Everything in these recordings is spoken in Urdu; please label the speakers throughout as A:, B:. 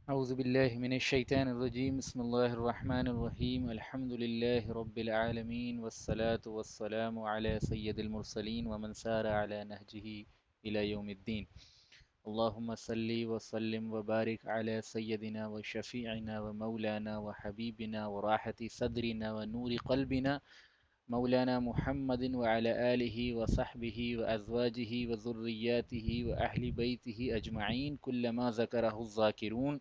A: اعوذ باللہ من الشیطان الرجیم بسم اللہ الرحمن الرحیم الحمد للہ رب العالمین والصلاة والسلام علی سید المرسلین ومن سار علی نہجہ الی یوم الدین اللہم صلی وسلم وبارک علی سیدنا وشفیعنا ومولانا وحبیبنا وراحت صدرنا ونور قلبنا مولانا محمد وعلى آله وصحبه وأزواجه وذرياته وأهل بيته أجمعين كلما ذكره الذاكرون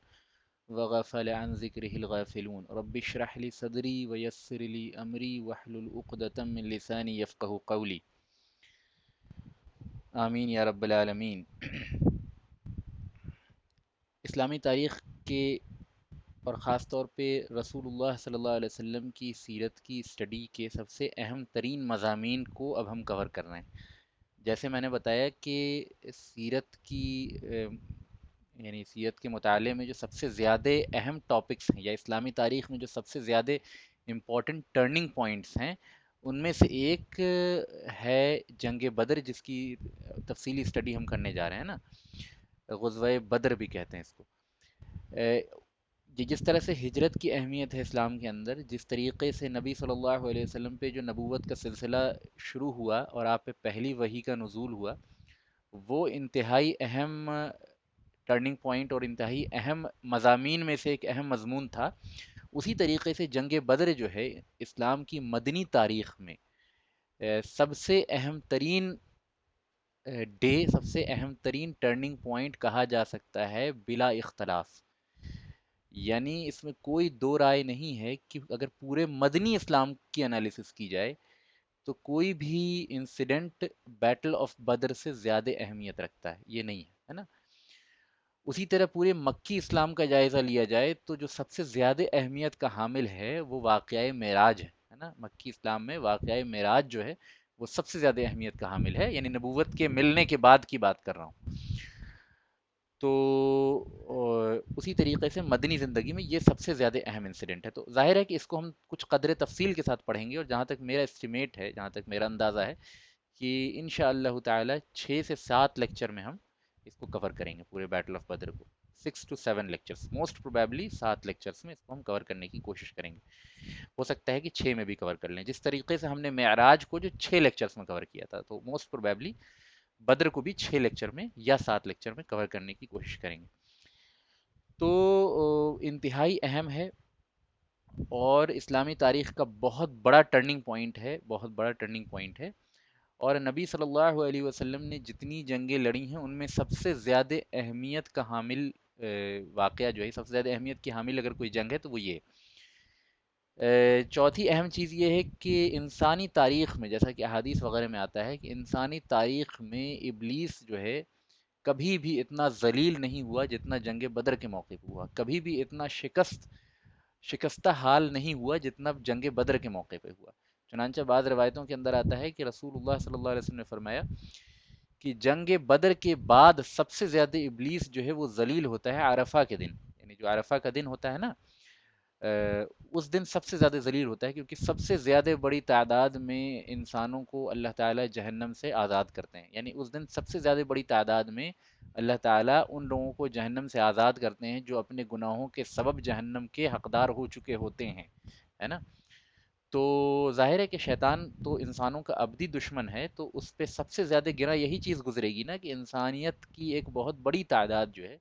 A: وغفل عن ذكره الغافلون رب اشرح لي صدري ويسر لي أمري واحلل عقدة من لساني يفقه قولي آمین یا رب العالمین۔ اسلامی تاریخ کے اور خاص طور پہ رسول اللہ صلی اللہ علیہ وسلم کی سیرت کی اسٹڈی کے سب سے اہم ترین مضامین کو اب ہم کور کر رہے ہیں۔ جیسے میں نے بتایا کہ سیرت کی یعنی سیرت کے مطالعے میں جو سب سے زیادہ اہم ٹاپکس ہیں یا اسلامی تاریخ میں جو سب سے زیادہ امپورٹنٹ ٹرننگ پوائنٹس ہیں ان میں سے ایک ہے جنگ بدر، جس کی تفصیلی اسٹڈی ہم کرنے جا رہے ہیں نا، غزوہ بدر بھی کہتے ہیں اس کو۔ جس طرح سے ہجرت کی اہمیت ہے اسلام کے اندر، جس طریقے سے نبی صلی اللہ علیہ وسلم پہ جو نبوت کا سلسلہ شروع ہوا اور آپ پہ پہلی وحی کا نزول ہوا، وہ انتہائی اہم ٹرننگ پوائنٹ اور انتہائی اہم مضامین میں سے ایک اہم مضمون تھا۔ اسی طریقے سے جنگ بدر جو ہے اسلام کی مدنی تاریخ میں سب سے اہم ترین ڈے، سب سے اہم ترین ٹرننگ پوائنٹ کہا جا سکتا ہے بلا اختلاف۔ یعنی اس میں کوئی دو رائے نہیں ہے کہ اگر پورے مدنی اسلام کی انالیسس کی جائے تو کوئی بھی انسیڈنٹ بیٹل آف بدر سے زیادہ اہمیت رکھتا ہے، یہ نہیں ہے نا۔ اسی طرح پورے مکی اسلام کا جائزہ لیا جائے تو جو سب سے زیادہ اہمیت کا حامل ہے وہ واقعہ معراج ہے نا۔ مکی اسلام میں واقعہ معراج جو ہے وہ سب سے زیادہ اہمیت کا حامل ہے، یعنی نبوت کے ملنے کے بعد کی بات کر رہا ہوں۔ تو اسی طریقے سے مدنی زندگی میں یہ سب سے زیادہ اہم انسیڈنٹ ہے، تو ظاہر ہے کہ اس کو ہم کچھ قدر تفصیل کے ساتھ پڑھیں گے، اور جہاں تک میرا اسٹیمیٹ ہے، جہاں تک میرا اندازہ ہے کہ انشاءاللہ تعالی 6 سے 7 لیکچر میں ہم اس کو کور کریں گے، پورے بیٹل آف بدر کو 6 to 7 lectures, most probably 7 lectures میں اس کو ہم کور کرنے کی کوشش کریں گے۔ ہو سکتا ہے کہ 6 میں بھی کور کر لیں، جس طریقے سے ہم نے معراج کو جو 6 لیکچرز میں کور کیا تھا، تو موسٹ پروبیبلی بدر کو بھی 6 لیکچر میں یا 7 لیکچر میں کور کرنے کی کوشش کریں گے۔ تو انتہائی اہم ہے اور اسلامی تاریخ کا بہت بڑا ٹرننگ پوائنٹ ہے، بہت بڑا ٹرننگ پوائنٹ ہے۔ اور نبی صلی اللہ علیہ وسلم نے جتنی جنگیں لڑی ہیں ان میں سب سے زیادہ اہمیت کا حامل واقعہ جو ہے، سب سے زیادہ اہمیت کی حامل اگر کوئی جنگ ہے تو وہ یہ۔ چوتھی اہم چیز یہ ہے کہ انسانی تاریخ میں، جیسا کہ احادیث وغیرہ میں آتا ہے، کہ انسانی تاریخ میں ابلیس جو ہے کبھی بھی اتنا ذلیل نہیں ہوا جتنا جنگ بدر کے موقع پہ ہوا، کبھی بھی اتنا شکستہ حال نہیں ہوا جتنا جنگ بدر کے موقع پہ ہوا۔ چنانچہ بعض روایتوں کے اندر آتا ہے کہ رسول اللہ صلی اللہ علیہ وسلم نے فرمایا کہ جنگ بدر کے بعد سب سے زیادہ ابلیس جو ہے وہ ذلیل ہوتا ہے عرفہ کے دن، یعنی جو عرفہ کا دن ہوتا ہے نا، اس دن سب سے زیادہ ذلیل ہوتا ہے، کیونکہ سب سے زیادہ بڑی تعداد میں انسانوں کو اللہ تعالیٰ جہنم سے آزاد کرتے ہیں، یعنی اس دن سب سے زیادہ بڑی تعداد میں اللہ تعالیٰ ان لوگوں کو جہنم سے آزاد کرتے ہیں جو اپنے گناہوں کے سبب جہنم کے حقدار ہو چکے ہوتے ہیں، ہے نا۔ تو ظاہر ہے کہ شیطان تو انسانوں کا ابدی دشمن ہے، تو اس پہ سب سے زیادہ گرا یہی چیز گزرے گی نا کہ انسانیت کی ایک بہت بڑی تعداد جو ہے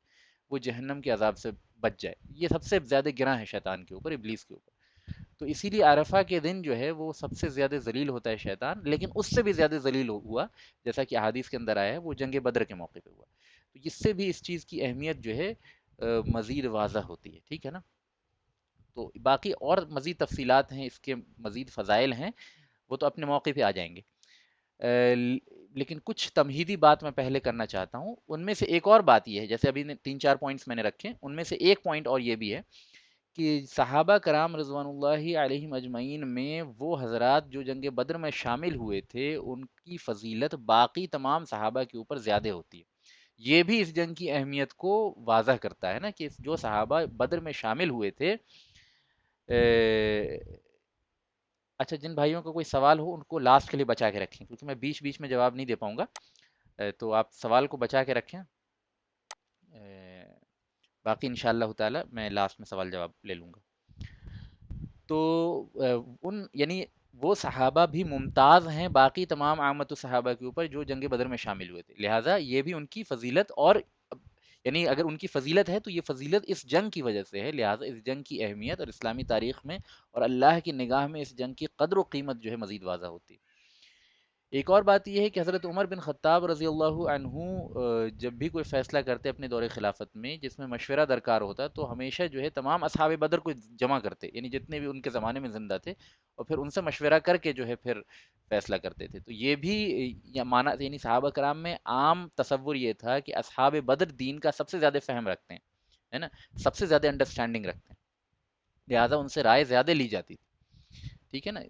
A: وہ جہنم کے عذاب سے بچ جائے، یہ سب سے زیادہ گراں ہے شیطان کے اوپر، ابلیس کے اوپر۔ تو اسی لیے عرفہ کے دن جو ہے وہ سب سے زیادہ ذلیل ہوتا ہے شیطان، لیکن اس سے بھی زیادہ ذلیل ہوا، جیسا کہ احادیث کے اندر آیا ہے، وہ جنگ بدر کے موقع پہ ہوا۔ تو اس سے بھی اس چیز کی اہمیت جو ہے مزید واضح ہوتی ہے، ٹھیک ہے نا۔ تو باقی اور مزید تفصیلات ہیں، اس کے مزید فضائل ہیں، وہ تو اپنے موقع پہ آ جائیں گے۔ لیکن کچھ تمہیدی بات میں پہلے کرنا چاہتا ہوں، ان میں سے ایک اور بات یہ ہے، جیسے ابھی 3 4 پوائنٹس میں نے رکھے، ان میں سے ایک پوائنٹ اور یہ بھی ہے کہ صحابہ کرام رضوان اللہ علیہم اجمعین میں وہ حضرات جو جنگ بدر میں شامل ہوئے تھے ان کی فضیلت باقی تمام صحابہ کے اوپر زیادہ ہوتی ہے۔ یہ بھی اس جنگ کی اہمیت کو واضح کرتا ہے نا کہ جو صحابہ بدر میں شامل ہوئے تھے، اچھا جن بھائیوں کا کوئی سوال ہو ان کو لاسٹ کے لیے بچا کے رکھیں، کیونکہ میں بیچ بیچ میں جواب نہیں دے پاؤں گا، تو آپ سوال کو بچا کے رکھیں۔ باقی انشاءاللہ تعالی میں لاسٹ میں سوال جواب لے لوں گا. تو ان یعنی وہ صحابہ بھی ممتاز ہیں باقی تمام عامت الصحابہ کے اوپر جو جنگ بدر میں شامل ہوئے تھے، لہٰذا یہ بھی ان کی فضیلت، اور یعنی اگر ان کی فضیلت ہے تو یہ فضیلت اس جنگ کی وجہ سے ہے، لہٰذا اس جنگ کی اہمیت اور اسلامی تاریخ میں اور اللہ کی نگاہ میں اس جنگ کی قدر و قیمت جو ہے مزید واضح ہوتی ہے. ایک اور بات یہ ہے کہ حضرت عمر بن خطاب رضی اللہ عنہ جب بھی کوئی فیصلہ کرتے اپنے دور خلافت میں جس میں مشورہ درکار ہوتا تو ہمیشہ جو ہے تمام اصحاب بدر کو جمع کرتے، یعنی جتنے بھی ان کے زمانے میں زندہ تھے، اور پھر ان سے مشورہ کر کے جو ہے پھر فیصلہ کرتے تھے. تو یہ بھی مانا، یعنی صحابہ کرام میں عام تصور یہ تھا کہ اصحاب بدر دین کا سب سے زیادہ فہم رکھتے ہیں، ہے نا، سب سے زیادہ انڈرسٹینڈنگ رکھتے ہیں، لہٰذا ان سے رائے زیادہ لی جاتی تھی. ٹھیک ہے نا.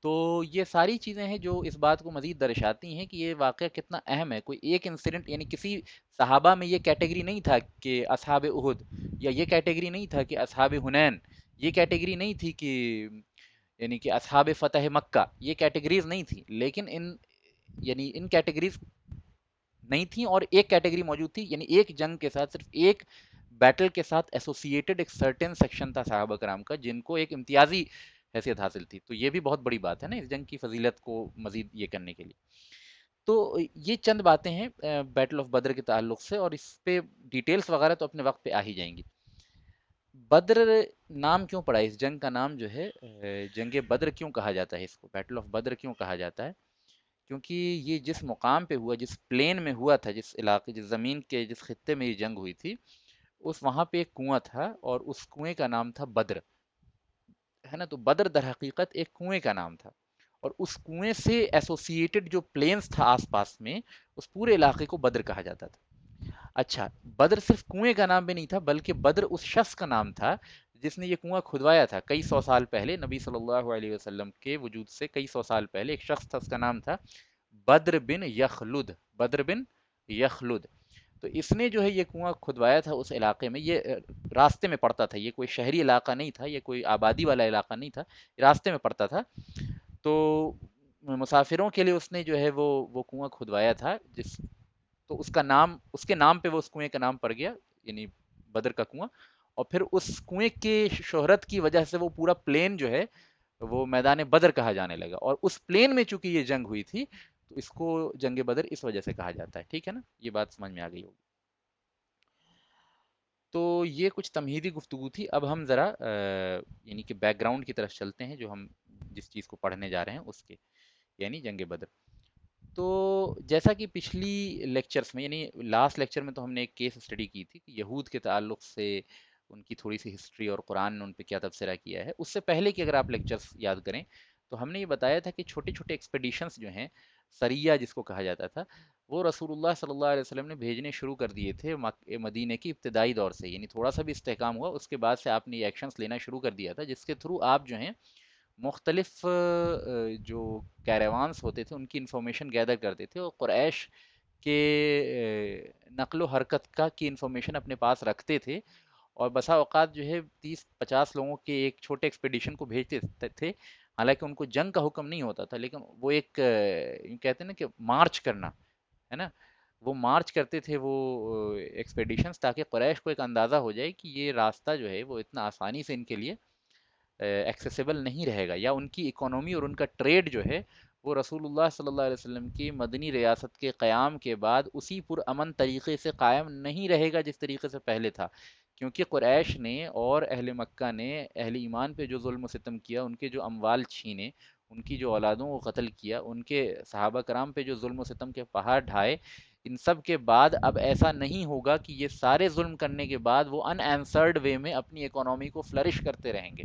A: تو یہ ساری چیزیں ہیں جو اس بات کو مزید درشاتی ہیں کہ یہ واقعہ کتنا اہم ہے. کوئی ایک انسیڈنٹ، یعنی کسی صحابہ میں یہ کیٹیگری نہیں تھا کہ اصحاب احد، یا یہ کیٹیگری نہیں تھا کہ اصحاب حنین، یہ کیٹیگری نہیں تھی کہ یعنی کہ اصحاب فتح مکہ، یہ کیٹیگریز نہیں تھی، لیکن یعنی ان کیٹیگریز نہیں تھیں، اور ایک کیٹیگری موجود تھی، یعنی ایک جنگ کے ساتھ، صرف ایک بیٹل کے ساتھ ایسوسیٹڈ ایک سرٹن سیکشن تھا صحابہ کرام کا جن کو ایک امتیازی حیثیت حاصل تھی. تو یہ بھی بہت بڑی بات ہے نا اس جنگ کی فضیلت کو مزید یہ کرنے کے لیے. تو یہ چند باتیں ہیں بیٹل آف بدر کے تعلق سے، اور اس پہ ڈیٹیلز وغیرہ تو اپنے وقت پہ آ ہی جائیں گی. بدر نام کیوں پڑا اس جنگ کا؟ نام جو ہے جنگ بدر کیوں کہا جاتا ہے، اس کو بیٹل آف بدر کیوں کہا جاتا ہے؟ کیونکہ یہ جس مقام پہ ہوا، جس پلین میں ہوا تھا، جس علاقے، جس زمین کے جس خطے میں یہ جنگ ہوئی تھی، اس وہاں پہ ایک کنواں تھا، اور اس کنویں کا نام تھا بدر، ہے نا. تو بدر در حقیقت ایک کنویں کا نام تھا، اور اس کنویں سے ایسوسیٹڈ جو پلینز تھا آس پاس میں، اس پورے علاقے کو بدر کہا جاتا تھا. اچھا، بدر صرف کنویں کا نام بھی نہیں تھا، بلکہ بدر اس شخص کا نام تھا جس نے یہ کنواں کھدوایا تھا کئی سو سال پہلے، نبی صلی اللہ علیہ وسلم کے وجود سے کئی سو سال پہلے ایک شخص تھا، اس کا نام تھا بدر بن یخلد. بدر بن یخلد. تو اس نے جو ہے یہ کنواں کھدوایا تھا اس علاقے میں. یہ راستے میں پڑتا تھا، یہ کوئی شہری علاقہ نہیں تھا، یہ کوئی آبادی والا علاقہ نہیں تھا، راستے میں پڑتا تھا. تو مسافروں کے لیے اس نے جو ہے وہ کنواں کھدوایا تھا، تو اس کا نام، اس کے نام پہ وہ اس کنویں کا نام پڑ گیا، یعنی بدر کا کنواں. اور پھر اس کنویں کے شہرت کی وجہ سے وہ پورا پلین جو ہے وہ میدان بدر کہا جانے لگا، اور اس پلین میں چونکہ یہ جنگ ہوئی تھی تو اس کو جنگ بدر اس وجہ سے کہا جاتا ہے. ٹھیک ہے نا، یہ بات سمجھ میں آ گئی ہوگی. تو یہ کچھ تمہیدی گفتگو تھی. اب ہم ذرا یعنی کہ بیک گراؤنڈ کی طرف چلتے ہیں، جو ہم جس چیز کو پڑھنے جا رہے ہیں اس کے، یعنی جنگ بدر. تو جیسا کہ پچھلی لیکچرز میں، یعنی لاسٹ لیکچر میں تو ہم نے ایک کیس اسٹڈی کی تھی کہ یہود کے تعلق سے ان کی تھوڑی سی ہسٹری اور قرآن نے ان پہ کیا تبصرہ کیا ہے. اس سے پہلے کہ اگر آپ لیکچرز یاد کریں تو ہم نے یہ بتایا تھا کہ چھوٹے چھوٹے ایکسپیڈیشنز جو ہیں، سریہ جس کو کہا جاتا تھا، وہ رسول اللہ صلی اللہ علیہ وسلم نے بھیجنے شروع کر دیے تھے مدینے کی ابتدائی دور سے. یعنی تھوڑا سا بھی استحکام ہوا اس کے بعد سے آپ نے یہ ایکشنز لینا شروع کر دیا تھا، جس کے تھرو آپ جو ہیں مختلف جو کیراوانس ہوتے تھے ان کی انفارمیشن گیدر کرتے تھے، اور قریش کے نقل و حرکت کی انفارمیشن اپنے پاس رکھتے تھے. اور بسا اوقات جو ہے 30-50 لوگوں کے ایک چھوٹے ایکسپیڈیشن کو بھیجتے تھے، حالانکہ ان کو جنگ کا حکم نہیں ہوتا تھا، لیکن وہ ایک کہتے ہیں نا کہ مارچ کرنا، ہے نا، وہ مارچ کرتے تھے وہ ایکسپیڈیشنز، تاکہ قریش کو ایک اندازہ ہو جائے کہ یہ راستہ جو ہے وہ اتنا آسانی سے ان کے لیے ایکسیسیبل نہیں رہے گا، یا ان کی اکانومی اور ان کا ٹریڈ جو ہے وہ رسول اللہ صلی اللہ علیہ وسلم کی مدنی ریاست کے قیام کے بعد اسی پرامن طریقے سے قائم نہیں رہے گا جس طریقے سے پہلے تھا. کیونکہ قریش نے اور اہل مکہ نے اہل ایمان پہ جو ظلم و ستم کیا، ان کے جو اموال چھینے، ان کی جو اولادوں کو قتل کیا، ان کے صحابہ کرام پہ جو ظلم و ستم کے پہاڑ ڈھائے، ان سب کے بعد اب ایسا نہیں ہوگا کہ یہ سارے ظلم کرنے کے بعد وہ ان آنسرڈ وے میں اپنی اکانومی کو فلرش کرتے رہیں گے،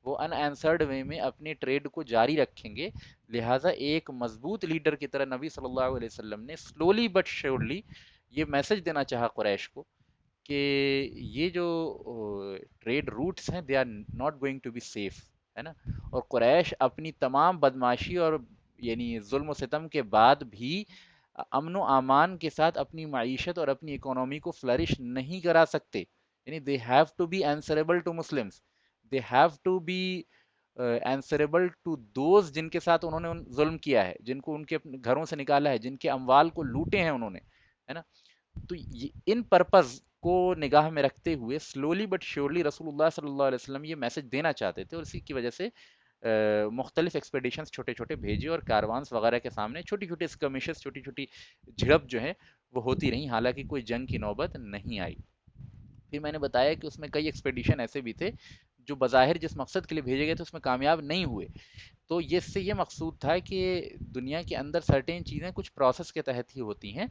A: وہ ان آنسرڈ وے میں اپنے ٹریڈ کو جاری رکھیں گے. لہٰذا ایک مضبوط لیڈر کی طرح نبی صلی اللہ علیہ وسلم نے سلولی بٹ شیورلی یہ میسج دینا چاہا قریش کو کہ یہ جو ٹریڈ روٹس ہیں they are not going to be safe, ہے نا. اور قریش اپنی تمام بدماشی اور یعنی ظلم و ستم کے بعد بھی امن و امان کے ساتھ اپنی معیشت اور اپنی اکانومی کو فلرش نہیں کرا سکتے. یعنی they have to be answerable to Muslims, they have to be answerable to those جن کے ساتھ انہوں نے ظلم کیا ہے، جن کو ان کے گھروں سے نکالا ہے، جن کے اموال کو لوٹے ہیں انہوں نے، ہے نا. تو ان پرپز کو نگاہ میں رکھتے ہوئے سلولی بٹ شیورلی رسول اللہ صلی اللہ علیہ وسلم یہ میسج دینا چاہتے تھے، اور اسی کی وجہ سے مختلف ایکسپیڈیشنز چھوٹے چھوٹے بھیجے، اور کاروانس وغیرہ کے سامنے چھوٹی چھوٹی اسکرمشز، چھوٹی چھوٹی جھڑپ جو ہے وہ ہوتی رہیں، حالانکہ کوئی جنگ کی نوبت نہیں آئی۔ پھر میں نے بتایا کہ اس میں کئی ایکسپیڈیشن ایسے بھی تھے جو بظاہر جس مقصد کے لیے بھیجے گئے تھے اس میں کامیاب نہیں ہوئے، تو یہ اس سے یہ مقصود تھا کہ دنیا کے اندر سرٹین چیزیں کچھ پروسیس کے تحت ہی ہوتی ہیں،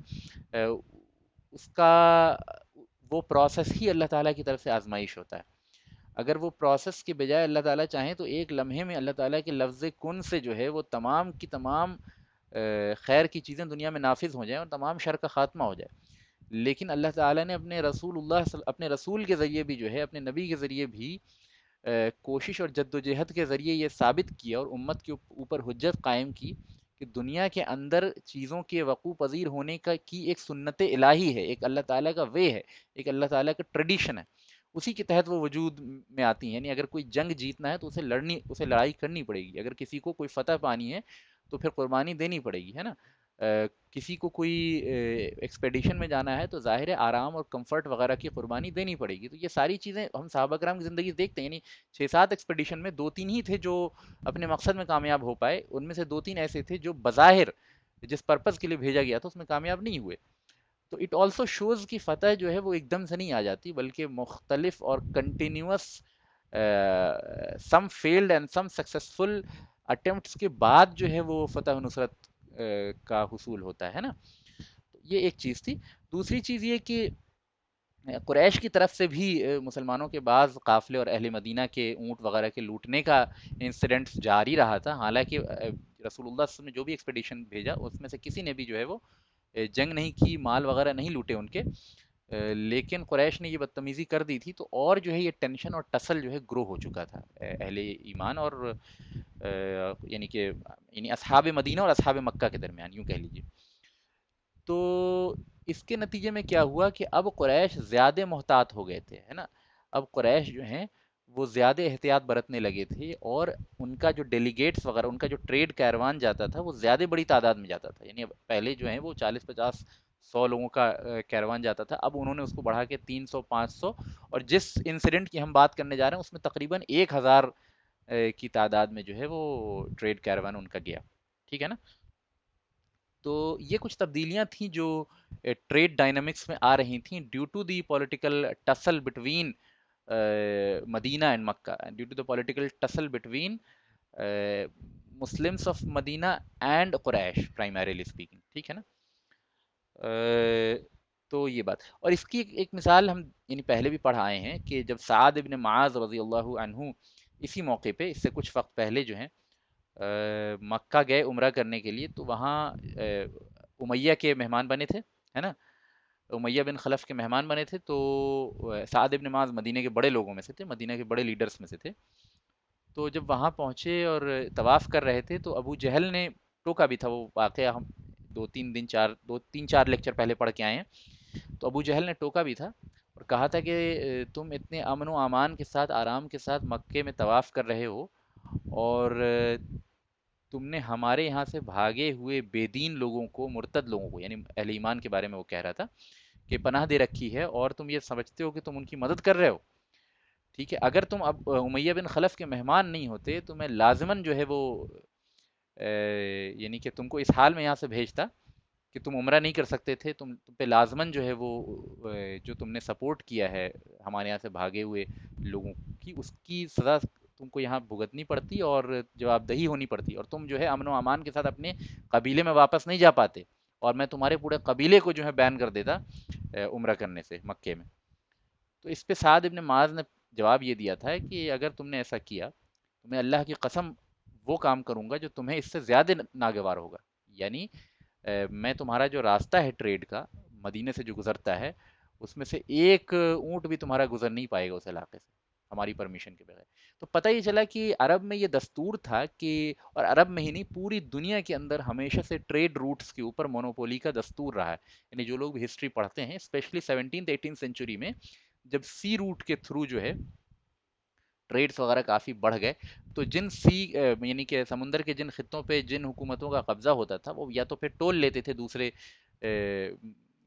A: اس کا وہ پروسیس ہی اللہ تعالیٰ کی طرف سے آزمائش ہوتا ہے۔ اگر وہ پروسیس کے بجائے اللہ تعالیٰ چاہیں تو ایک لمحے میں اللہ تعالیٰ کے لفظ کن سے جو ہے وہ تمام کی تمام خیر کی چیزیں دنیا میں نافذ ہو جائیں اور تمام شر کا خاتمہ ہو جائے، لیکن اللہ تعالیٰ نے اپنے رسول کے ذریعے بھی جو ہے، اپنے نبی کے ذریعے بھی کوشش اور جد و جہد کے ذریعے یہ ثابت کیا اور امت کے اوپر حجت قائم کی کہ دنیا کے اندر چیزوں کے وقوع پذیر ہونے کی ایک سنت الہی ہے، ایک اللہ تعالیٰ کا وے ہے، ایک اللہ تعالیٰ کا ٹریڈیشن ہے، اسی کے تحت وہ وجود میں آتی ہیں۔ یعنی اگر کوئی جنگ جیتنا ہے تو اسے لڑائی کرنی پڑے گی، اگر کسی کو کوئی فتح پانی ہے تو پھر قربانی دینی پڑے گی، ہے نا؟ کسی کو کوئی ایکسپیڈیشن میں جانا ہے تو ظاہر ہے آرام اور کمفرٹ وغیرہ کی قربانی دینی پڑے گی۔ تو یہ ساری چیزیں ہم صحابہ کرام کی زندگی سے دیکھتے ہیں، یعنی 6-7 ایکسپیڈیشن میں 2-3 ہی تھے جو اپنے مقصد میں کامیاب ہو پائے، ان میں سے 2-3 ایسے تھے جو بظاہر جس پرپز کے لیے بھیجا گیا تھا اس میں کامیاب نہیں ہوئے۔ تو اٹ آلسو شوز کی فتح جو ہے وہ ایک دم سے نہیں آ جاتی، بلکہ مختلف اور continuous some field and some successful attempts کے بعد جو ہے وہ فتح و نصرت کا حصول ہوتا ہے نا۔ یہ ایک چیز تھی۔ دوسری چیز یہ کہ قریش کی طرف سے بھی مسلمانوں کے بعض قافلے اور اہل مدینہ کے اونٹ وغیرہ کے لوٹنے کا انسیڈنٹ جاری رہا تھا، حالانکہ رسول اللہ صلی اللہ علیہ وسلم نے جو بھی ایکسپیڈیشن بھیجا اس میں سے کسی نے بھی جو ہے وہ جنگ نہیں کی، مال وغیرہ نہیں لوٹے ان کے، لیکن قریش نے یہ بدتمیزی کر دی تھی، تو اور جو ہے یہ ٹینشن اور ٹسل جو ہے گرو ہو چکا تھا اہل ایمان اور یعنی اصحاب مدینہ اور اصحاب مکہ کے درمیان، یوں کہہ لیجیے۔ تو اس کے نتیجے میں کیا ہوا کہ اب قریش زیادہ محتاط ہو گئے تھے، ہے نا؟ اب قریش جو ہیں وہ زیادہ احتیاط برتنے لگے تھے، اور ان کا جو ڈیلیگیٹس وغیرہ، ان کا جو ٹریڈ کیروان جاتا تھا وہ زیادہ بڑی تعداد میں جاتا تھا، یعنی اب پہلے جو ہیں وہ 40-50-100 لوگوں کا کیروان جاتا تھا، اب انہوں نے اس کو بڑھا کے 300-500، اور جس انسیڈنٹ کی ہم بات کرنے جا رہے ہیں اس میں تقریباً 1000 کی تعداد میں جو ہے وہ ٹریڈ کیروان ان کا گیا، ٹھیک ہے نا؟ تو یہ کچھ تبدیلیاں تھیں جو ٹریڈ ڈائنامکس میں آ رہی تھیں due to the political tussle between Medina and Mecca, due to the political tussle between Muslims of Medina and Quraysh primarily speaking, ٹھیک ہے نا؟ تو یہ بات، اور اس کی ایک مثال ہم یعنی پہلے بھی پڑھ آئے ہیں کہ جب سعد ابن معاذ رضی اللہ عنہ اسی موقع پہ، اس سے کچھ وقت پہلے جو ہیں مکہ گئے عمرہ کرنے کے لیے، تو وہاں امیہ کے مہمان بنے تھے، ہے نا؟ امیہ بن خلف کے مہمان بنے تھے، تو سعد ابن معاذ مدینہ کے بڑے لوگوں میں سے تھے، مدینہ کے بڑے لیڈرز میں سے تھے۔ تو جب وہاں پہنچے اور طواف کر رہے تھے تو ابو جہل نے ٹوکا بھی تھا، وہ واقعہ ہم 2-3 لیکچر پہلے پڑھ کے آئے ہیں، تو ابو جہل نے ٹوکا بھی تھا اور کہا تھا کہ تم اتنے امن و امان کے ساتھ، آرام کے ساتھ مکے میں طواف کر رہے ہو، اور تم نے ہمارے یہاں سے بھاگے ہوئے بے دین لوگوں کو، مرتد لوگوں کو، یعنی اہل ایمان کے بارے میں وہ کہہ رہا تھا کہ پناہ دے رکھی ہے، اور تم یہ سمجھتے ہو کہ تم ان کی مدد کر رہے ہو، ٹھیک ہے؟ اگر تم اب امیہ بن خلف کے مہمان نہیں ہوتے تو میں لازماً جو ہے وہ یعنی کہ تم کو اس حال میں یہاں سے بھیجتا کہ تم عمرہ نہیں کر سکتے تھے، تم پہ لازماً جو ہے وہ جو تم نے سپورٹ کیا ہے ہمارے یہاں سے بھاگے ہوئے لوگوں کی، اس کی سزا تم کو یہاں بھگتنی پڑتی اور جواب دہی ہونی پڑتی، اور تم جو ہے امن و امان کے ساتھ اپنے قبیلے میں واپس نہیں جا پاتے، اور میں تمہارے پورے قبیلے کو جو ہے بین کر دیتا عمرہ کرنے سے مکے میں۔ تو اس پہ سعد ابن معاذ نے جواب یہ دیا تھا کہ اگر تم نے ایسا کیا تو میں اللہ کی قسم وہ کام کروں گا جو تمہیں اس سے زیادہ ناگوار ہوگا، یعنی میں تمہارا جو راستہ ہے ٹریڈ کا مدینے سے جو گزرتا ہے، اس میں سے ایک اونٹ بھی تمہارا گزر نہیں پائے گا اس علاقے سے ہماری پرمیشن کے بغیر۔ تو پتہ یہ چلا کہ عرب میں یہ دستور تھا کہ، اور عرب میں ہی نہیں پوری دنیا کے اندر ہمیشہ سے ٹریڈ روٹس کے اوپر مونوپولی کا دستور رہا ہے، یعنی جو لوگ بھی ہسٹری پڑھتے ہیں اسپیشلی 17 سینچری میں جب سی روٹ کے تھرو جو ہے ٹریڈز وغیرہ کافی بڑھ گئے، تو جن یعنی کہ سمندر کے جن خطوں پہ جن حکومتوں کا قبضہ ہوتا تھا وہ یا تو پھر ٹول لیتے تھے دوسرے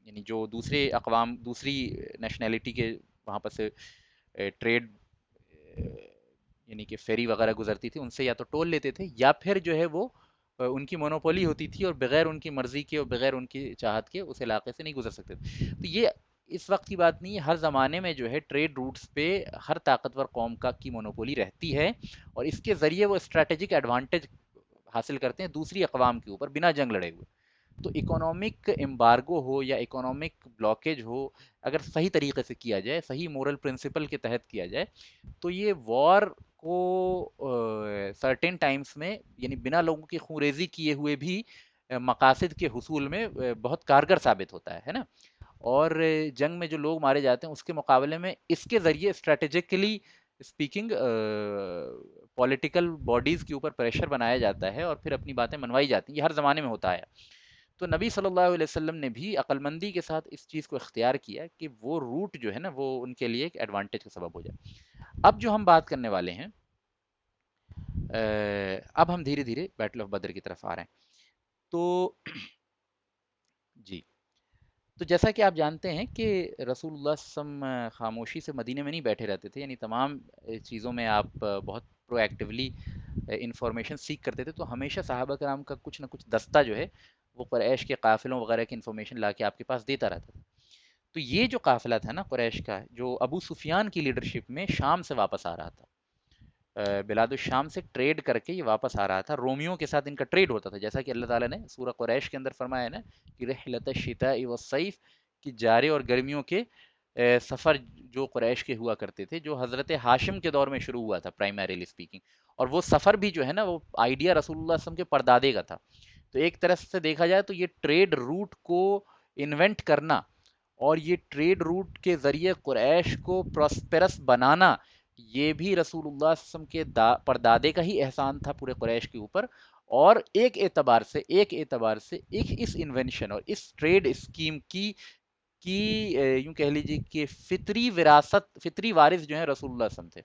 A: یعنی جو دوسرے اقوام دوسری نیشنلٹی کے وہاں پر سے ٹریڈ یعنی کہ فیری وغیرہ گزرتی تھی، ان سے یا تو ٹول لیتے تھے یا پھر جو ہے وہ ان کی مونوپولی ہوتی تھی اور بغیر ان کی مرضی کے اور بغیر ان کی چاہت کے اس علاقے سے نہیں گزر سکتے تھے. تو یہ اس وقت کی بات نہیں ہے، ہر زمانے میں جو ہے ٹریڈ روٹس پہ ہر طاقتور قوم کی مونوپولی رہتی ہے، اور اس کے ذریعے وہ اسٹریٹجک ایڈوانٹیج حاصل کرتے ہیں دوسری اقوام کے اوپر بنا جنگ لڑے ہوئے. تو اکنامک امبارگو ہو یا اکنامک بلاکیج ہو، اگر صحیح طریقے سے کیا جائے، صحیح مورل پرنسپل کے تحت کیا جائے، تو یہ وار کو سرٹن ٹائمز میں یعنی بنا لوگوں کی خونریزی کیے ہوئے بھی مقاصد کے حصول میں بہت کارگر ثابت ہوتا ہے نا. اور جنگ میں جو لوگ مارے جاتے ہیں اس کے مقابلے میں اس کے ذریعے اسٹریٹجکلی اسپیکنگ پولیٹیکل باڈیز کے اوپر پریشر بنایا جاتا ہے اور پھر اپنی باتیں منوائی جاتی ہیں. یہ ہر زمانے میں ہوتا ہے. تو نبی صلی اللہ علیہ وسلم نے بھی عقل مندی کے ساتھ اس چیز کو اختیار کیا کہ وہ روٹ جو ہے نا وہ ان کے لیے ایک ایڈوانٹیج کا سبب ہو جائے. اب جو ہم بات کرنے والے ہیں، اب ہم دھیرے دھیرے بیٹل آف بدر کی طرف آ رہے ہیں. تو جی، تو جیسا کہ آپ جانتے ہیں کہ رسول اللہ صلی اللہ علیہ وسلم خاموشی سے مدینے میں نہیں بیٹھے رہتے تھے، یعنی تمام چیزوں میں آپ بہت پرو ایکٹیولی انفارمیشن سیکھ کرتے تھے. تو ہمیشہ صحابہ کرام کا کچھ نہ کچھ دستہ جو ہے وہ قریش کے قافلوں وغیرہ کی انفارمیشن لا کے آپ کے پاس دیتا رہتا تھا. تو یہ جو قافلہ تھا نا قریش کا، جو ابو سفیان کی لیڈرشپ میں شام سے واپس آ رہا تھا، بلاد الشام سے ٹریڈ کر کے یہ واپس آ رہا تھا. رومیوں کے ساتھ ان کا ٹریڈ ہوتا تھا، جیسا کہ اللہ تعالیٰ نے سورہ قریش کے اندر فرمایا نا کہ رحلت الشتاء والصیف، کی جارے اور گرمیوں کے سفر جو قریش کے ہوا کرتے تھے، جو حضرت ہاشم کے دور میں شروع ہوا تھا پرائمریلی اسپیکنگ. اور وہ سفر بھی جو ہے نا وہ آئیڈیا رسول اللہ صلی اللہ علیہ وسلم کے پردادے کا تھا. تو ایک طرف سے دیکھا جائے تو یہ ٹریڈ روٹ کو انوینٹ کرنا اور یہ ٹریڈ روٹ کے ذریعے قریش کو پراسپیرس بنانا، یہ بھی رسول اللہ صلی اللہ علیہ وسلم کے پردادے کا ہی احسان تھا پورے قریش کے اوپر. اور ایک اعتبار سے ایک اس انوینشن اور اس ٹریڈ اسکیم کی یوں کہہ لیجیے کہ فطری وراثت، فطری وارث جو ہیں رسول اللہ صلی اللہ علیہ وسلم تھے.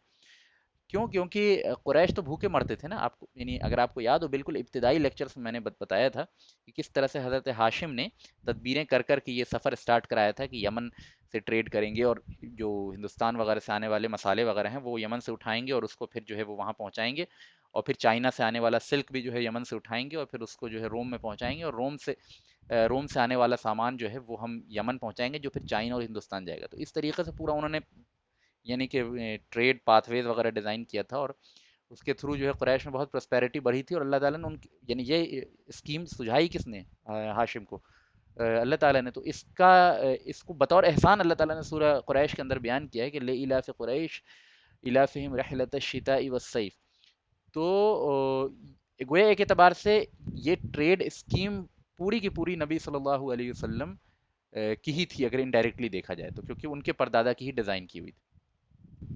A: کیوں؟ کیونکہ قریش تو بھوکے مرتے تھے نا. آپ کو یعنی اگر آپ کو یاد ہو، بالکل ابتدائی لیکچرز میں نے بتایا تھا کہ کس طرح سے حضرت ہاشم نے تدبیریں کر کر کے یہ سفر سٹارٹ کرایا تھا کہ یمن سے ٹریڈ کریں گے اور جو ہندوستان وغیرہ سے آنے والے مسالے وغیرہ ہیں وہ یمن سے اٹھائیں گے اور اس کو پھر جو ہے وہ وہاں پہنچائیں گے، اور پھر چائنا سے آنے والا سلک بھی جو ہے یمن سے اٹھائیں گے اور پھر اس کو جو ہے روم میں پہنچائیں گے، اور روم سے آنے والا سامان جو ہے وہ ہم یمن پہنچائیں گے جو پھر چائنا اور ہندوستان جائے گا. تو اس طریقے سے پورا انہوں نے یعنی کہ ٹریڈ پاتھ ویز وغیرہ ڈیزائن کیا تھا، اور اس کے تھرو جو ہے قریش میں بہت پراسپیرٹی بڑھی تھی. اور اللہ تعالیٰ نے یعنی یہ اسکیم سجھائی کس نے؟ ہاشم کو، اللہ تعالیٰ نے. تو اس کو بطور احسان اللہ تعالیٰ نے سورہ قریش کے اندر بیان کیا ہے کہ لِإِلَافِ قریش إِلَافِهِمْ رِحْلَةَ الشِّتَاءِ وَالصَّيْفِ. تو گویا ایک اعتبار سے یہ ٹریڈ اسکیم پوری کی پوری نبی صلی اللہ علیہ وسلم کی ہی تھی اگر انڈائریکٹلی دیکھا جائے تو، کیونکہ ان کے پردادا کی ہی ڈیزائن کی ہوئی تھی.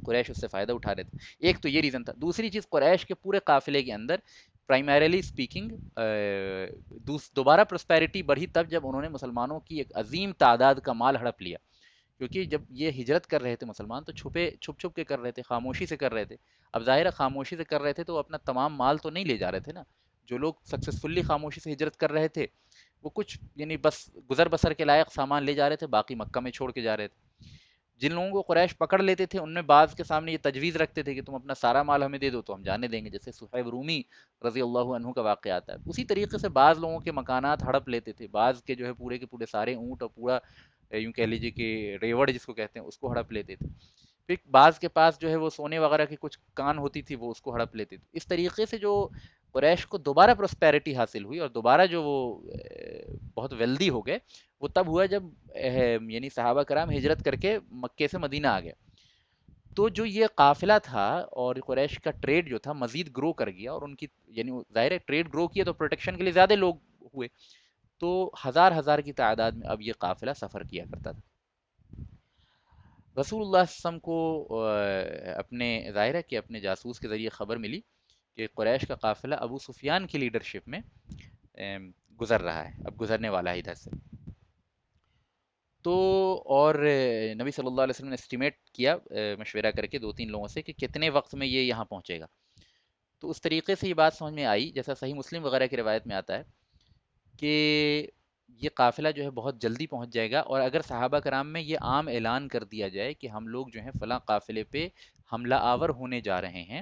A: قریش اس سے فائدہ اٹھا رہے تھے. ایک تو یہ ریزن تھا. دوسری چیز، قریش کے پورے قافلے کے اندر پرائمریلی اسپیکنگ دوبارہ پراسپیرٹی بڑھی تب جب انہوں نے مسلمانوں کی ایک عظیم تعداد کا مال ہڑپ لیا. کیونکہ جب یہ ہجرت کر رہے تھے مسلمان تو چھپ کے کر رہے تھے، خاموشی سے کر رہے تھے. اب ظاہر ہے خاموشی سے کر رہے تھے تو اپنا تمام مال تو نہیں لے جا رہے تھے نا. جو لوگ سکسیسفلی خاموشی سے ہجرت کر رہے تھے وہ کچھ یعنی بس گزر بسر کے لائق سامان لے جا رہے تھے، باقی مکہ میں چھوڑ کے جا رہے تھے. جن لوگوں کو قریش پکڑ لیتے تھے ان میں بعض کے سامنے یہ تجویز رکھتے تھے کہ تم اپنا سارا مال ہمیں دے دو تو ہم جانے دیں گے، جیسے صہیب رومی رضی اللہ عنہ کا واقعہ آتا ہے. اسی طریقے سے بعض لوگوں کے مکانات ہڑپ لیتے تھے، بعض کے جو ہے پورے کے پورے سارے اونٹ اور پورا یوں کہہ لیجیے کہ ریوڑ جس کو کہتے ہیں اس کو ہڑپ لیتے تھے. پھر بعض کے پاس جو ہے وہ سونے وغیرہ کی کچھ کان ہوتی تھی وہ اس کو ہڑپ لیتے تھے. اس طریقے سے جو قریش کو دوبارہ پراسپیرٹی حاصل ہوئی اور دوبارہ جو وہ بہت ویلدی ہو گئے، وہ تب ہوا جب یعنی صحابہ کرام ہجرت کر کے مکے سے مدینہ آ گئے. تو جو یہ قافلہ تھا اور قریش کا ٹریڈ جو تھا مزید گرو کر گیا، اور ان کی یعنی ظاہر ہے ٹریڈ گرو کیا تو پروٹیکشن کے لیے زیادہ لوگ ہوئے. تو ہزار ہزار کی تعداد میں اب یہ قافلہ سفر کیا کرتا تھا. رسول اللہ صلی اللہ علیہ وسلم کو اپنے ظاہر ہے کہ اپنے جاسوس کے ذریعے خبر ملی کہ قریش کا قافلہ ابو سفیان کی لیڈرشپ میں گزر رہا ہے، اب گزرنے والا ہے ادھر سے. تو اور نبی صلی اللہ علیہ وسلم نے اسٹیمیٹ کیا مشورہ کر کے 2-3 لوگوں سے کہ کتنے وقت میں یہ یہاں پہنچے گا. تو اس طریقے سے یہ بات سمجھ میں آئی، جیسا صحیح مسلم وغیرہ کی روایت میں آتا ہے کہ یہ قافلہ جو ہے بہت جلدی پہنچ جائے گا، اور اگر صحابہ کرام میں یہ عام اعلان کر دیا جائے کہ ہم لوگ جو ہیں فلاں قافلے پہ حملہ آور ہونے جا رہے ہیں،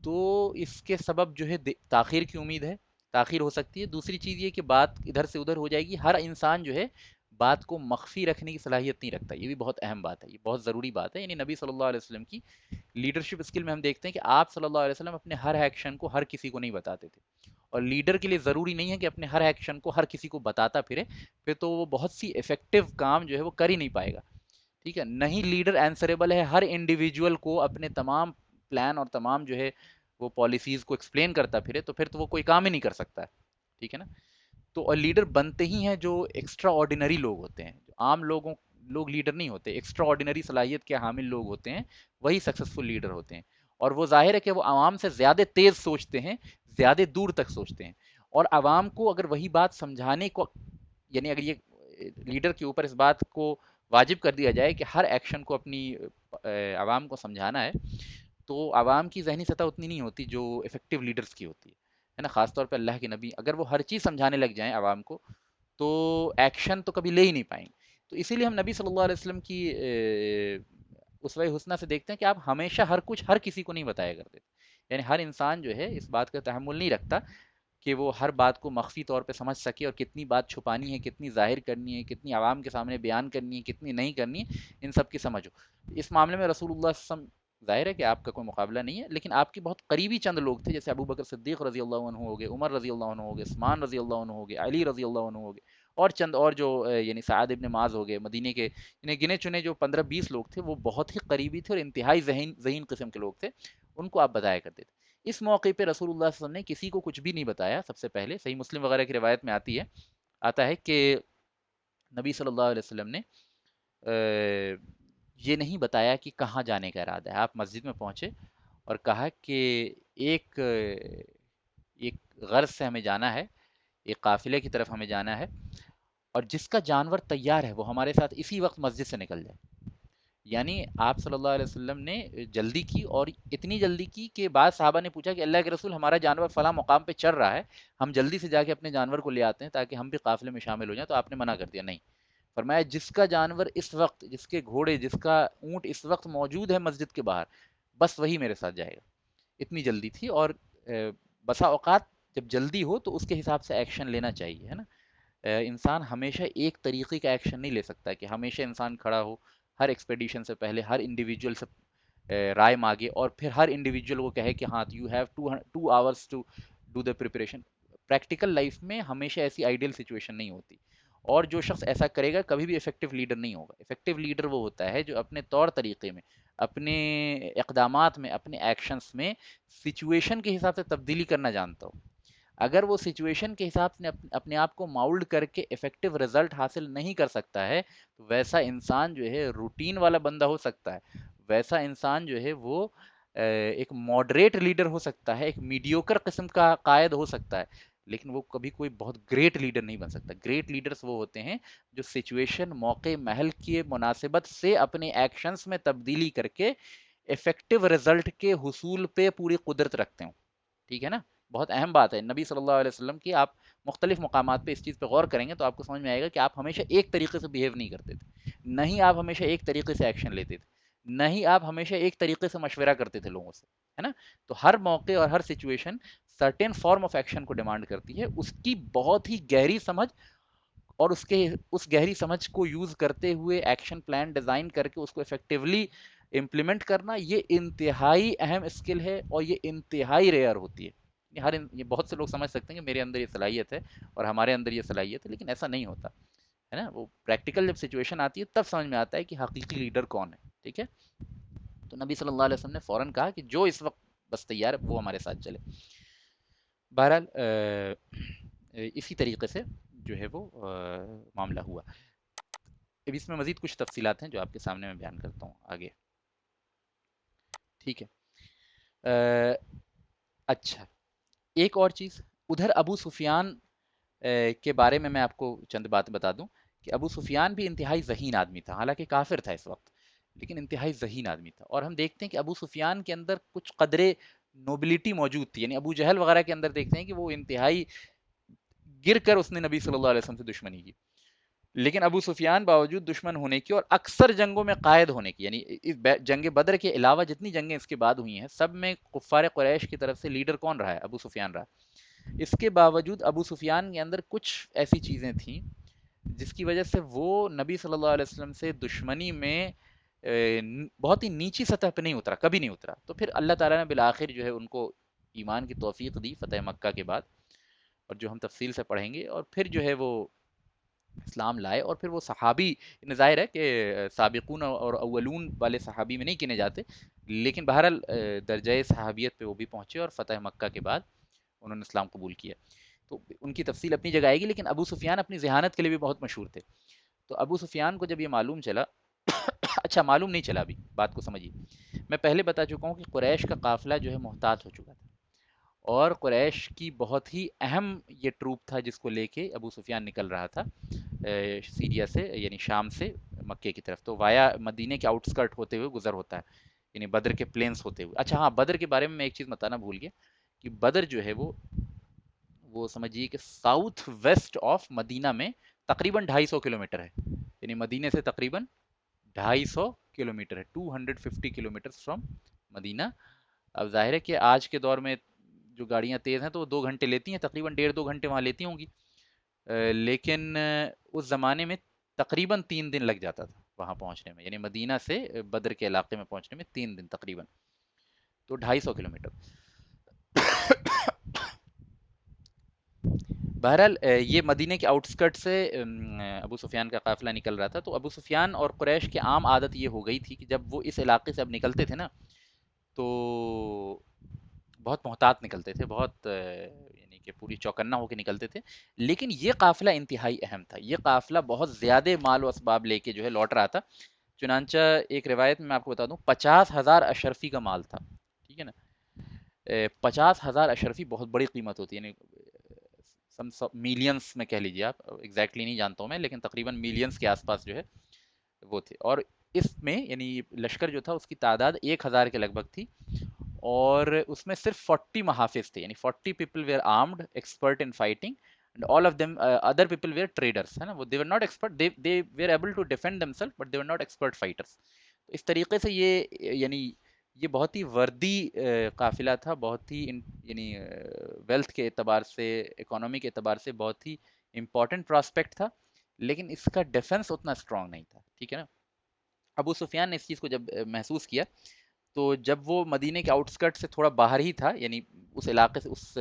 A: تو اس کے سبب جو ہے تاخیر کی امید ہے، تاخیر ہو سکتی ہے۔ دوسری چیز یہ کہ بات ادھر سے ادھر ہو جائے گی، ہر انسان جو ہے بات کو مخفی رکھنے کی صلاحیت نہیں رکھتا، یہ بھی بہت اہم بات ہے، یہ بہت ضروری بات ہے۔ یعنی نبی صلی اللہ علیہ وسلم کی لیڈرشپ اسکل میں ہم دیکھتے ہیں کہ آپ صلی اللہ علیہ وسلم اپنے ہر ایکشن کو ہر کسی کو نہیں بتاتے تھے، اور لیڈر کے لیے ضروری نہیں ہے کہ اپنے ہر ایکشن کو ہر کسی کو بتاتا پھرے، پھر تو وہ بہت سی افیکٹو کام جو ہے وہ کر ہی نہیں پائے گا، ٹھیک ہے؟ نہیں لیڈر آنسریبل ہے ہر انڈیویجول کو اپنے تمام پلان اور تمام جو ہے وہ پالیسیز کو ایکسپلین کرتا پھرے، تو پھر تو وہ کوئی کام ہی نہیں کر سکتا ہے، ٹھیک ہے نا؟ تو اور لیڈر بنتے ہی ہیں جو ایکسٹرا آرڈینری لوگ ہوتے ہیں، جو عام لوگ لیڈر نہیں ہوتے، ایکسٹرا آرڈینری صلاحیت کے حامل لوگ ہوتے ہیں، وہی سکسیسفل لیڈر ہوتے ہیں۔ اور وہ ظاہر ہے کہ وہ عوام سے زیادہ تیز سوچتے ہیں، زیادہ دور تک سوچتے ہیں، اور عوام کو اگر وہی بات سمجھانے کو، یعنی اگر یہ لیڈر کے اوپر اس بات کو واجب کر دیا جائے کہ ہر ایکشن کو اپنی عوام کو سمجھانا ہے، تو عوام کی ذہنی سطح اتنی نہیں ہوتی جو افیکٹو لیڈرز کی ہوتی ہے نا؟ خاص طور پہ اللہ کے نبی اگر وہ ہر چیز سمجھانے لگ جائیں عوام کو، تو ایکشن تو کبھی لے ہی نہیں پائیں گے۔ تو اسی لیے ہم نبی صلی اللہ علیہ وسلم کی اسوہ حسنہ سے دیکھتے ہیں کہ آپ ہمیشہ ہر کچھ ہر کسی کو نہیں بتایا کرتے، یعنی ہر انسان جو ہے اس بات کا تحمل نہیں رکھتا کہ وہ ہر بات کو مخفی طور پہ سمجھ سکے، اور کتنی بات چھپانی ہے، کتنی ظاہر کرنی ہے، کتنی عوام کے سامنے بیان کرنی ہے، کتنی نہیں کرنی ہے، ان سب کی سمجھ ہو۔ اس معاملے میں رسول اللہ صلی اللہ علیہ وسلم، ظاہر ہے کہ آپ کا کوئی مقابلہ نہیں ہے، لیکن آپ کے بہت قریبی چند لوگ تھے، جیسے ابو بکر صدیق رضی اللہ عنہ ہو گئے، عمر رضی اللہ عنہ ہو گئے، عثمان رضی اللہ عنہ ہو گئے، علی رضی اللہ عنہ ہو گئے، اور چند اور جو یعنی سعد ابن معاذ ہو گئے مدینے کے، یعنی گنے چنے جو 15-20 لوگ تھے، وہ بہت ہی قریبی تھے اور انتہائی ذہین قسم کے لوگ تھے، ان کو آپ بتایا کرتے تھے۔ اس موقع پہ رسول اللہ صلی اللہ علیہ وسلم نے کسی کو کچھ بھی نہیں بتایا۔ سب سے پہلے صحیح مسلم وغیرہ کی روایت میں آتا ہے کہ نبی صلی اللہ علیہ وسلم نے یہ نہیں بتایا کہ کہاں جانے کا ارادہ ہے۔ آپ مسجد میں پہنچے اور کہا کہ ایک ایک غرض سے ہمیں جانا ہے، ایک قافلے کی طرف ہمیں جانا ہے، اور جس کا جانور تیار ہے وہ ہمارے ساتھ اسی وقت مسجد سے نکل جائے۔ یعنی آپ صلی اللہ علیہ وسلم نے جلدی کی، اور اتنی جلدی کی کہ بعض صحابہ نے پوچھا کہ اللہ کے رسول ہمارا جانور فلاں مقام پہ چڑھ رہا ہے، ہم جلدی سے جا کے اپنے جانور کو لے آتے ہیں تاکہ ہم بھی قافلے میں شامل ہو جائیں، تو آپ نے منع کر دیا، نہیں۔ فرمایا جس کا جانور اس وقت، جس کے گھوڑے، جس کا اونٹ اس وقت موجود ہے مسجد کے باہر، بس وہی میرے ساتھ جائے گا۔ اتنی جلدی تھی، اور بسا اوقات جب جلدی ہو تو اس کے حساب سے ایکشن لینا چاہیے، ہے نا؟ انسان ہمیشہ ایک طریقے کا ایکشن نہیں لے سکتا کہ ہمیشہ انسان کھڑا ہو ہر ایکسپیڈیشن سے پہلے، ہر انڈیویجول سے رائے مانگے، اور پھر ہر انڈیویجول کو کہے کہ ہاں you have 2 hours to do the preparation. Practical life میں ہمیشہ ایسی آئیڈیل سچویشن نہیں ہوتی، اور جو شخص ایسا کرے گا کبھی بھی افیکٹو لیڈر نہیں ہوگا۔ افیکٹو لیڈر وہ ہوتا ہے جو اپنے طور طریقے میں، اپنے اقدامات میں، اپنے ایکشنز میں سچویشن کے حساب سے تبدیلی کرنا جانتا ہو۔ اگر وہ سچویشن کے حساب سے اپنے آپ کو ماؤلڈ کر کے افیکٹو رزلٹ حاصل نہیں کر سکتا ہے، تو ویسا انسان جو ہے روٹین والا بندہ ہو سکتا ہے، ویسا انسان جو ہے وہ ایک ماڈریٹ لیڈر ہو سکتا ہے، ایک میڈیوکر قسم کا قائد ہو سکتا ہے، لیکن وہ کبھی کوئی بہت گریٹ لیڈر نہیں بن سکتا۔ گریٹ لیڈرز وہ ہوتے ہیں جو سچویشن، موقع، محل کی مناسبت سے اپنے ایکشنز میں تبدیلی کر کے افیکٹو رزلٹ کے حصول پہ پوری قدرت رکھتے ہوں، ٹھیک ہے نا؟ بہت اہم بات ہے نبی صلی اللہ علیہ وسلم کی، آپ مختلف مقامات پہ اس چیز پہ غور کریں گے تو آپ کو سمجھ میں آئے گا کہ آپ ہمیشہ ایک طریقے سے بیہیو نہیں کرتے تھے، نہیں آپ ہمیشہ ایک طریقے سے ایکشن لیتے تھے، نہیں آپ ہمیشہ ایک طریقے سے مشورہ کرتے تھے لوگوں سے، ہے نا؟ تو ہر موقع اور ہر situation certain form of action کو ڈیمانڈ کرتی ہے، اس کی بہت ہی گہری سمجھ، اور اس گہری سمجھ کو یوز کرتے ہوئے ایکشن پلان ڈیزائن کر کے اس کو افیکٹولی امپلیمنٹ کرنا، یہ انتہائی اہم اسکل ہے، اور یہ انتہائی ریئر ہوتی ہے۔ یہ بہت سے لوگ سمجھ سکتے ہیں کہ میرے اندر یہ صلاحیت ہے اور ہمارے اندر یہ صلاحیت ہے، لیکن ایسا نہیں ہوتا ہے نا؟ وہ پریکٹیکل جب سچویشن آتی ہے تب سمجھ میں آتا ہے کہ حقیقی لیڈر کون ہے، ٹھیک ہے؟ تو نبی صلی اللہ علیہ وسلم نے فوراً کہا کہ جو اس وقت بس تیار ہے وہ ہمارے ساتھ چلے۔ بہرحال اسی طریقے سے جو ہے وہ معاملہ ہوا۔ اب اس میں مزید کچھ تفصیلات ہیں جو آپ کے سامنے میں بیان کرتا ہوں آگے، ٹھیک ہے؟ اچھا، ایک اور چیز، ادھر ابو سفیان کے بارے میں آپ کو چند بات بتا دوں کہ ابو سفیان بھی انتہائی ذہین آدمی تھا، حالانکہ کافر تھا اس وقت، لیکن انتہائی ذہین آدمی تھا، اور ہم دیکھتے ہیں کہ ابو سفیان کے اندر کچھ قدرے نوبلٹی موجود تھی، یعنی ابو جہل وغیرہ کے اندر دیکھتے ہیں کہ وہ انتہائی گر کر اس نے نبی صلی اللہ علیہ وسلم سے دشمنی کی. لیکن ابو سفیان باوجود دشمن ہونے کی اور اکثر جنگوں میں قائد ہونے کی، یعنی اس جنگ بدر کے علاوہ جتنی جنگیں اس کے بعد ہوئی ہیں سب میں کفار قریش کی طرف سے لیڈر کون رہا ہے؟ ابو سفیان رہا. اس کے باوجود ابو سفیان کے اندر کچھ ایسی چیزیں تھیں جس کی وجہ سے وہ نبی صلی اللہ علیہ وسلم سے دشمنی میں بہت ہی نیچی سطح پہ نہیں اترا، کبھی نہیں اترا. تو پھر اللہ تعالیٰ نے بالآخر جو ہے ان کو ایمان کی توفیق دی فتح مکہ کے بعد، اور جو ہم تفصیل سے پڑھیں گے. اور پھر جو ہے وہ اسلام لائے، اور پھر وہ صحابی، ظاہر ہے کہ سابقون اور اولون والے صحابی میں نہیں گنے جاتے، لیکن بہرحال درجۂ صحابیت پہ وہ بھی پہنچے اور فتح مکہ کے بعد انہوں نے اسلام قبول کیا. تو ان کی تفصیل اپنی جگہ آئے گی، لیکن ابو سفیان اپنی ذہانت کے لیے بھی بہت مشہور تھے. تو ابو سفیان کو جب یہ معلوم چلا اچھا معلوم نہیں چلا، ابھی بات کو سمجھیے. میں پہلے بتا چکا ہوں کہ قریش کا قافلہ جو ہے محتاط ہو چکا تھا، اور قریش کی بہت ہی اہم یہ ٹروپ تھا جس کو لے کے ابو سفیان نکل رہا تھا سیریا سے، یعنی شام سے مکے کی طرف. تو وایا مدینے کے آؤٹسکرٹ ہوتے ہوئے گزر ہوتا ہے، یعنی بدر کے پلینس ہوتے ہوئے. اچھا ہاں، بدر کے بارے میں ایک چیز بتانا بھول گیا کہ بدر جو ہے وہ سمجھیے کہ ساؤتھ ویسٹ آف مدینہ میں تقریباً 250 کلومیٹر ہے، یعنی مدینے سے تقریباً 250 کلومیٹر ہے، 250 کلومیٹر فرام مدینہ. اب ظاہر ہے کہ آج کے دور میں جو گاڑیاں تیز ہیں تو وہ 2 گھنٹے لیتی ہیں، تقریباً 1.5 2 گھنٹے وہاں لیتی ہوں گی. لیکن اس زمانے میں تقریباً 3 دن لگ جاتا تھا وہاں پہنچنے میں، یعنی مدینہ سے بدر کے علاقے میں پہنچنے میں 3 دن تقریباً. تو 250 کلومیٹر. بہرحال یہ مدینے کے آؤٹسکرٹ سے ابو سفیان کا قافلہ نکل رہا تھا. تو ابو سفیان اور قریش کی عام عادت یہ ہو گئی تھی کہ جب وہ اس علاقے سے اب نکلتے تھے نا تو بہت محتاط نکلتے تھے، بہت یعنی کہ پوری چوکنا ہو کے نکلتے تھے. لیکن یہ قافلہ انتہائی اہم تھا، یہ قافلہ بہت زیادہ مال و اسباب لے کے جو ہے لوٹ رہا تھا. چنانچہ ایک روایت میں آپ کو بتا دوں 50,000 اشرفی کا مال تھا، ٹھیک ہے نا. 50,000 اشرفی بہت بڑی قیمت ہوتی ہے، یعنی میلینز میں کہہ لیجیے آپ، ایگزیکٹلی نہیں جانتا ہوں میں، لیکن تقریباً میلینز کے آس پاس جو ہے وہ تھے. اور اس میں یعنی لشکر جو تھا اس کی تعداد 1,000 کے لگ بھگ تھی، اور اس میں صرف 40 محافظ تھے، یعنی 40 people were armed expert in fighting and all of them other people were traders, ہے نا. وہ they were not expert, they were able to defend them self but they were not expert fighters. تو اس طریقے سے یعنی یہ بہت ہی وردی قافلہ تھا، بہت ہی یعنی ویلتھ کے اعتبار سے، اکانومی کے اعتبار سے بہت ہی امپورٹنٹ پراسپیکٹ تھا، لیکن اس کا ڈیفنس اتنا اسٹرانگ نہیں تھا، ٹھیک ہے نا. ابو سفیان نے اس چیز کو جب محسوس کیا تو جب وہ مدینے کے آؤٹسکرٹ سے تھوڑا باہر ہی تھا، یعنی اس علاقے سے، اس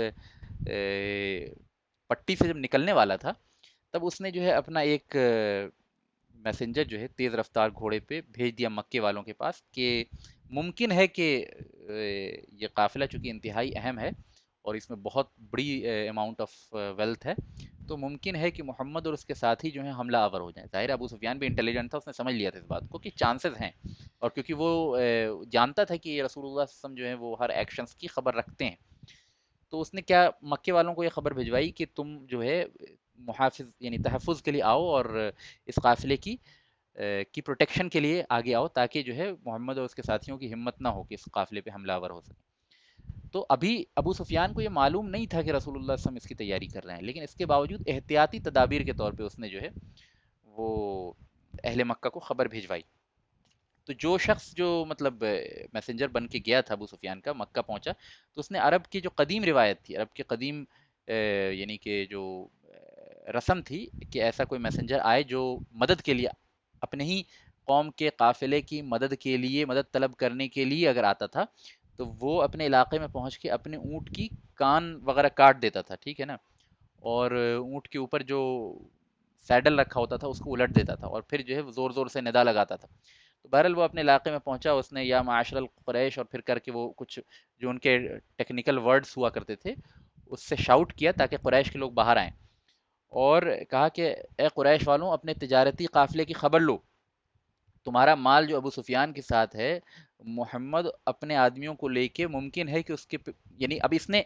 A: پٹی سے جب نکلنے والا تھا، تب اس نے جو ہے اپنا ایک میسنجر جو ہے تیز رفتار گھوڑے پہ بھیج دیا مکے والوں کے پاس کہ ممکن ہے کہ یہ قافلہ چونکہ انتہائی اہم ہے اور اس میں بہت بڑی اماؤنٹ آف ویلتھ ہے، تو ممکن ہے کہ محمد اور اس کے ساتھی جو ہیں حملہ آور ہو جائیں. ظاہر ابو سفیان بھی انٹیلیجنٹ تھا، اس نے سمجھ لیا تھا اس بات کو کہ چانسز ہیں، اور کیونکہ وہ جانتا تھا کہ رسول اللہ صلی اللہ علیہ وسلم جو ہیں وہ ہر ایکشنز کی خبر رکھتے ہیں. تو اس نے کیا مکے والوں کو یہ خبر بھجوائی کہ تم جو ہے محافظ یعنی تحفظ کے لیے آؤ، اور اس قافلے کی پروٹیکشن کے لیے آگے آؤ، تاکہ جو ہے محمد اور اس کے ساتھیوں کی ہمت نہ ہو کہ اس قافلے پہ حملہ آور ہو سکے. تو ابھی ابو سفیان کو یہ معلوم نہیں تھا کہ رسول اللہ صلی اللہ علیہ وسلم اس کی تیاری کر رہے ہیں، لیکن اس کے باوجود احتیاطی تدابیر کے طور پہ اس نے جو ہے وہ اہل مکہ کو خبر بھیجوائی. تو جو شخص جو مطلب میسنجر بن کے گیا تھا ابو سفیان کا، مکہ پہنچا تو اس نے عرب کی جو قدیم روایت تھی، عرب کی قدیم یعنی کہ جو رسم تھی کہ ایسا کوئی میسنجر آئے جو مدد کے لیے اپنے ہی قوم کے قافلے کی مدد کے لیے، مدد طلب کرنے کے لیے اگر آتا تھا تو وہ اپنے علاقے میں پہنچ کے اپنے اونٹ کی کان وغیرہ کاٹ دیتا تھا، ٹھیک ہے نا. اور اونٹ کے اوپر جو سیڈل رکھا ہوتا تھا اس کو الٹ دیتا تھا، اور پھر جو ہے زور زور سے ندا لگاتا تھا. تو بہرحال وہ اپنے علاقے میں پہنچا، اس نے یا معاشر القریش اور پھر کر کے وہ کچھ جو ان کے ٹیکنیکل ورڈز ہوا کرتے تھے اس سے شاؤٹ کیا تاکہ قریش کے لوگ باہر آئیں، اور کہا کہ اے قریش والوں، اپنے تجارتی قافلے کی خبر لو، تمہارا مال جو ابو سفیان کے ساتھ ہے، محمد اپنے آدمیوں کو لے کے ممکن ہے کہ اس کے یعنی اب اس نے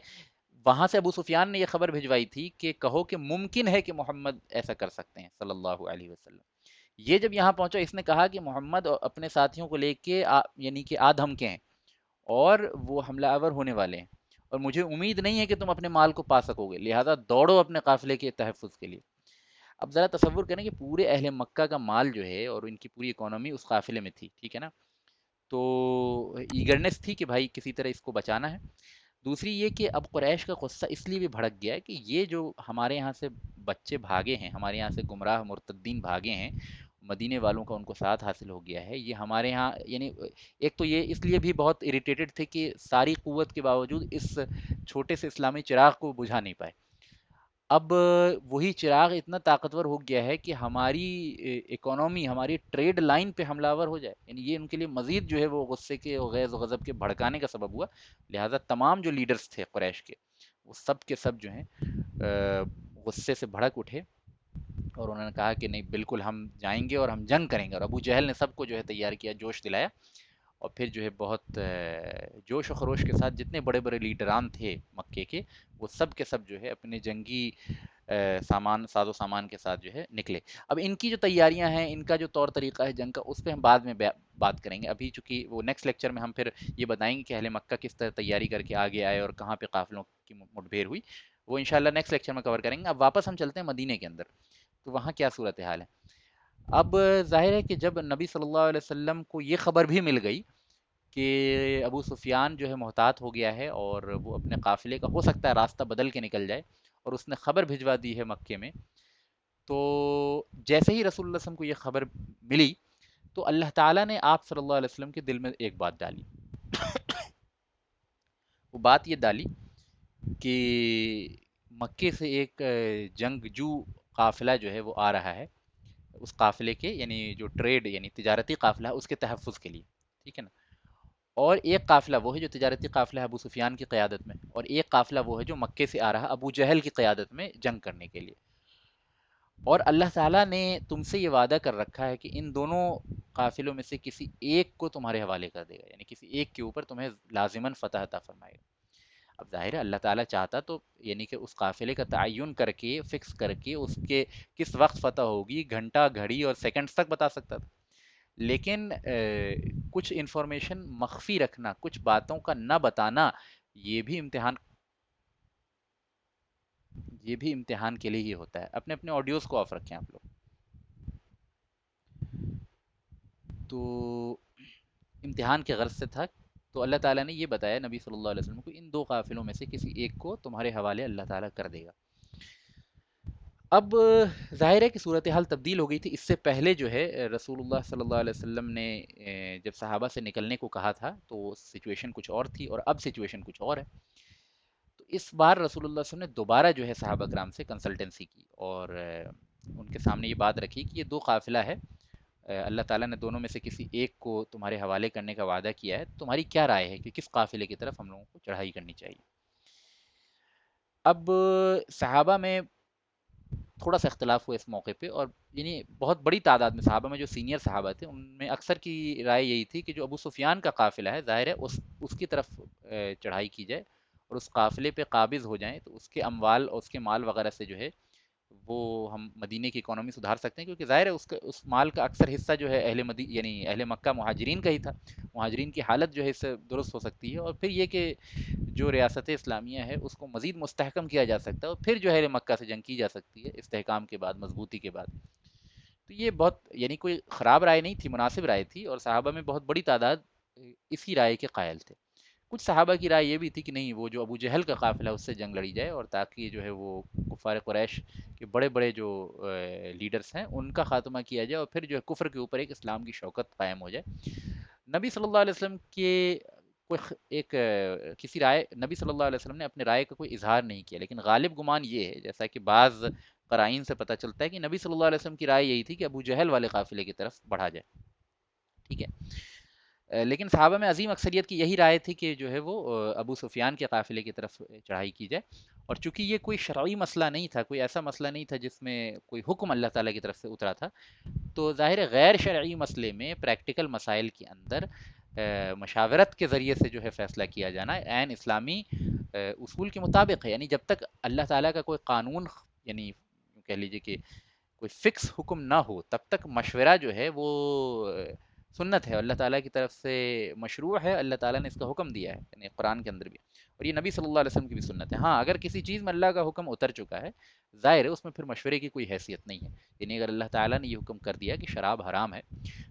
A: وہاں سے ابو سفیان نے یہ خبر بھجوائی تھی کہ کہو کہ ممکن ہے کہ محمد ایسا کر سکتے ہیں صلی اللہ علیہ وسلم. یہ جب یہاں پہنچا اس نے کہا کہ محمد اپنے ساتھیوں کو لے کے یعنی کہ آدھم کے ہیں اور وہ حملہ آور ہونے والے ہیں، اور مجھے امید نہیں ہے کہ تم اپنے مال کو پا سکو گے، لہذا دوڑو اپنے قافلے کے تحفظ کے لیے۔ اب ذرا تصور کریں کہ پورے اہل مکہ کا مال جو ہے اور ان کی پوری اکانومی اس قافلے میں تھی، ٹھیک ہے نا؟ تو ایگرنس تھی کہ بھائی کسی طرح اس کو بچانا ہے۔ دوسری یہ کہ اب قریش کا غصہ اس لیے بھی بھڑک گیا ہے کہ یہ جو ہمارے یہاں سے بچے بھاگے ہیں، ہمارے یہاں سے گمراہ مرتدین بھاگے ہیں، مدینے والوں کا ان کو ساتھ حاصل ہو گیا ہے، یہ ہمارے یہاں یعنی ایک تو یہ اس لیے بھی بہت اریٹیٹڈ تھے کہ ساری قوت کے باوجود اس چھوٹے سے اسلامی چراغ کو بجھا نہیں پائے۔ اب وہی چراغ اتنا طاقتور ہو گیا ہے کہ ہماری اکانومی، ہماری ٹریڈ لائن پہ حملہ آور ہو جائے، یعنی یہ ان کے لیے مزید جو ہے وہ غصے کے اور غیظ و غضب کے بھڑکانے کا سبب ہوا۔ لہٰذا تمام جو لیڈرز تھے قریش کے، وہ سب کے سب جو ہیں غصے سے بھڑک اٹھے، اور انہوں نے کہا کہ نہیں بالکل ہم جائیں گے اور ہم جنگ کریں گے، اور ابو جہل نے سب کو جو ہے تیار کیا، جوش دلایا، اور پھر جو ہے بہت جوش و خروش کے ساتھ جتنے بڑے بڑے لیڈران تھے مکے کے، وہ سب کے سب جو ہے اپنے جنگی ساز و سامان کے ساتھ جو ہے نکلے۔ اب ان کی جو تیاریاں ہیں، ان کا جو طور طریقہ ہے جنگ کا، اس پہ ہم بعد میں بات کریں گے۔ ابھی چونکہ وہ نیکسٹ لیکچر میں ہم پھر یہ بتائیں گے کہ اہل مکہ کس طرح تیاری کر کے آگے آئے اور کہاں پہ قافلوں کی مٹ بھیڑ ہوئی، وہ انشاءاللہ نیکسٹ لیکچر میں کور کریں گے۔ اب واپس ہم چلتے ہیں مدینے کے اندر، تو وہاں کیا صورتحال ہے۔ اب ظاہر ہے کہ جب نبی صلی اللہ علیہ وسلم کو یہ خبر بھی مل گئی کہ ابو سفیان جو ہے محتاط ہو گیا ہے اور وہ اپنے قافلے کا ہو سکتا ہے راستہ بدل کے نکل جائے، اور اس نے خبر بھجوا دی ہے مکے میں، تو جیسے ہی رسول اللہ صلی اللہ علیہ وسلم کو یہ خبر ملی، تو اللہ تعالیٰ نے آپ صلی اللہ علیہ وسلم کے دل میں ایک بات ڈالی۔ وہ بات یہ ڈالی کہ مکے سے ایک جنگجو قافلہ جو ہے وہ آ رہا ہے، اس قافلے کے یعنی جو ٹریڈ یعنی تجارتی قافلہ ہے اس کے تحفظ کے لیے، ٹھیک ہے نا؟ اور ایک قافلہ وہ ہے جو تجارتی قافلہ ہے ابو سفیان کی قیادت میں، اور ایک قافلہ وہ ہے جو مکے سے آ رہا ابو جہل کی قیادت میں جنگ کرنے کے لیے۔ اور اللہ تعالیٰ نے تم سے یہ وعدہ کر رکھا ہے کہ ان دونوں قافلوں میں سے کسی ایک کو تمہارے حوالے کر دے گا، یعنی کسی ایک کے اوپر تمہیں لازماً فتح عطا فرمائے گا۔ اب ظاہر ہے اللہ تعالیٰ چاہتا تو یعنی کہ اس قافلے کا تعین کر کے فکس کر کے اس کے کس وقت فتح ہوگی، گھنٹہ گھڑی اور سیکنڈز تک بتا سکتا تھا، لیکن کچھ انفارمیشن مخفی رکھنا، کچھ باتوں کا نہ بتانا، یہ بھی امتحان یہ بھی امتحان کے لیے ہی ہوتا ہے۔ اپنے اپنے آڈیوز کو آف رکھیں آپ لوگ۔ تو امتحان کے غرض سے تھا، تو اللہ تعالیٰ نے یہ بتایا نبی صلی اللہ علیہ وسلم کو ان دو قافلوں میں سے کسی ایک کو تمہارے حوالے اللہ تعالیٰ کر دے گا۔ اب ظاہر ہے کہ صورتحال تبدیل ہو گئی تھی۔ اس سے پہلے جو ہے رسول اللہ صلی اللہ علیہ وسلم نے جب صحابہ سے نکلنے کو کہا تھا تو سچویشن کچھ اور تھی، اور اب سچویشن کچھ اور ہے۔ تو اس بار رسول اللہ صلی اللہ علیہ وسلم نے دوبارہ جو ہے صحابہ کرام سے کنسلٹنسی کی، اور ان کے سامنے یہ بات رکھی کہ یہ دو قافلہ ہے، اللہ تعالیٰ نے دونوں میں سے کسی ایک کو تمہارے حوالے کرنے کا وعدہ کیا ہے، تمہاری کیا رائے ہے کہ کس قافلے کی طرف ہم لوگوں کو چڑھائی کرنی چاہیے۔ اب صحابہ میں تھوڑا سا اختلاف ہوا اس موقع پہ، اور یعنی بہت بڑی تعداد میں صحابہ میں جو سینئر صحابہ تھے ان میں اکثر کی رائے یہی تھی کہ جو ابو سفیان کا قافلہ ہے، ظاہر ہے اس کی طرف چڑھائی کی جائے، اور اس قافلے پہ قابض ہو جائیں تو اس کے اموال اور اس کے مال وغیرہ سے جو ہے وہ ہم مدینے کی اکانومی سدھار سکتے ہیں، کیونکہ ظاہر ہے اس مال کا اکثر حصہ جو ہے یعنی اہل مکہ مہاجرین کا ہی تھا، مہاجرین کی حالت جو ہے اس سے درست ہو سکتی ہے، اور پھر یہ کہ جو ریاست اسلامیہ ہے اس کو مزید مستحکم کیا جا سکتا ہے، اور پھر جو ہے مکہ سے جنگ کی جا سکتی ہے استحکام کے بعد، مضبوطی کے بعد۔ تو یہ بہت یعنی کوئی خراب رائے نہیں تھی، مناسب رائے تھی، اور صحابہ میں بہت بڑی تعداد اسی رائے کے قائل تھے۔ کچھ صحابہ کی رائے یہ بھی تھی کہ نہیں، وہ جو ابو جہل کا قافلہ اس سے جنگ لڑی جائے، اور تاکہ جو ہے وہ کفار قریش کے بڑے بڑے جو لیڈرز ہیں ان کا خاتمہ کیا جائے، اور پھر جو ہے کفر کے اوپر ایک اسلام کی شوکت قائم ہو جائے۔ نبی صلی اللہ علیہ وسلم کے کوئی ایک کسی رائے نبی صلی اللہ علیہ وسلم نے اپنے رائے کا کوئی اظہار نہیں کیا، لیکن غالب گمان یہ ہے، جیسا کہ بعض قرائن سے پتہ چلتا ہے، کہ نبی صلی اللہ علیہ وسلم کی رائے یہی تھی کہ ابو جہل والے قافلے کی طرف بڑھا جائے، ٹھیک ہے۔ لیکن صحابہ میں عظیم اکثریت کی یہی رائے تھی کہ جو ہے وہ ابو سفیان کے قافلے کی طرف چڑھائی کی جائے، اور چونکہ یہ کوئی شرعی مسئلہ نہیں تھا، کوئی ایسا مسئلہ نہیں تھا جس میں کوئی حکم اللہ تعالیٰ کی طرف سے اترا تھا، تو ظاہر غیر شرعی مسئلے میں پریکٹیکل مسائل کے اندر مشاورت کے ذریعے سے جو ہے فیصلہ کیا جانا عین اسلامی اصول کے مطابق ہے، یعنی جب تک اللہ تعالیٰ کا کوئی قانون یعنی کہہ لیجیے کہ کوئی فکس حکم نہ ہو، تب تک مشورہ جو ہے وہ سنت ہے، اللہ تعالیٰ کی طرف سے مشروع ہے، اللہ تعالیٰ نے اس کا حکم دیا ہے، یعنی قرآن کے اندر بھی، اور یہ نبی صلی اللہ علیہ وسلم کی بھی سنت ہے۔ ہاں اگر کسی چیز میں اللہ کا حکم اتر چکا ہے، ظاہر ہے اس میں پھر مشورے کی کوئی حیثیت نہیں ہے، یعنی اگر اللہ تعالیٰ نے یہ حکم کر دیا کہ شراب حرام ہے،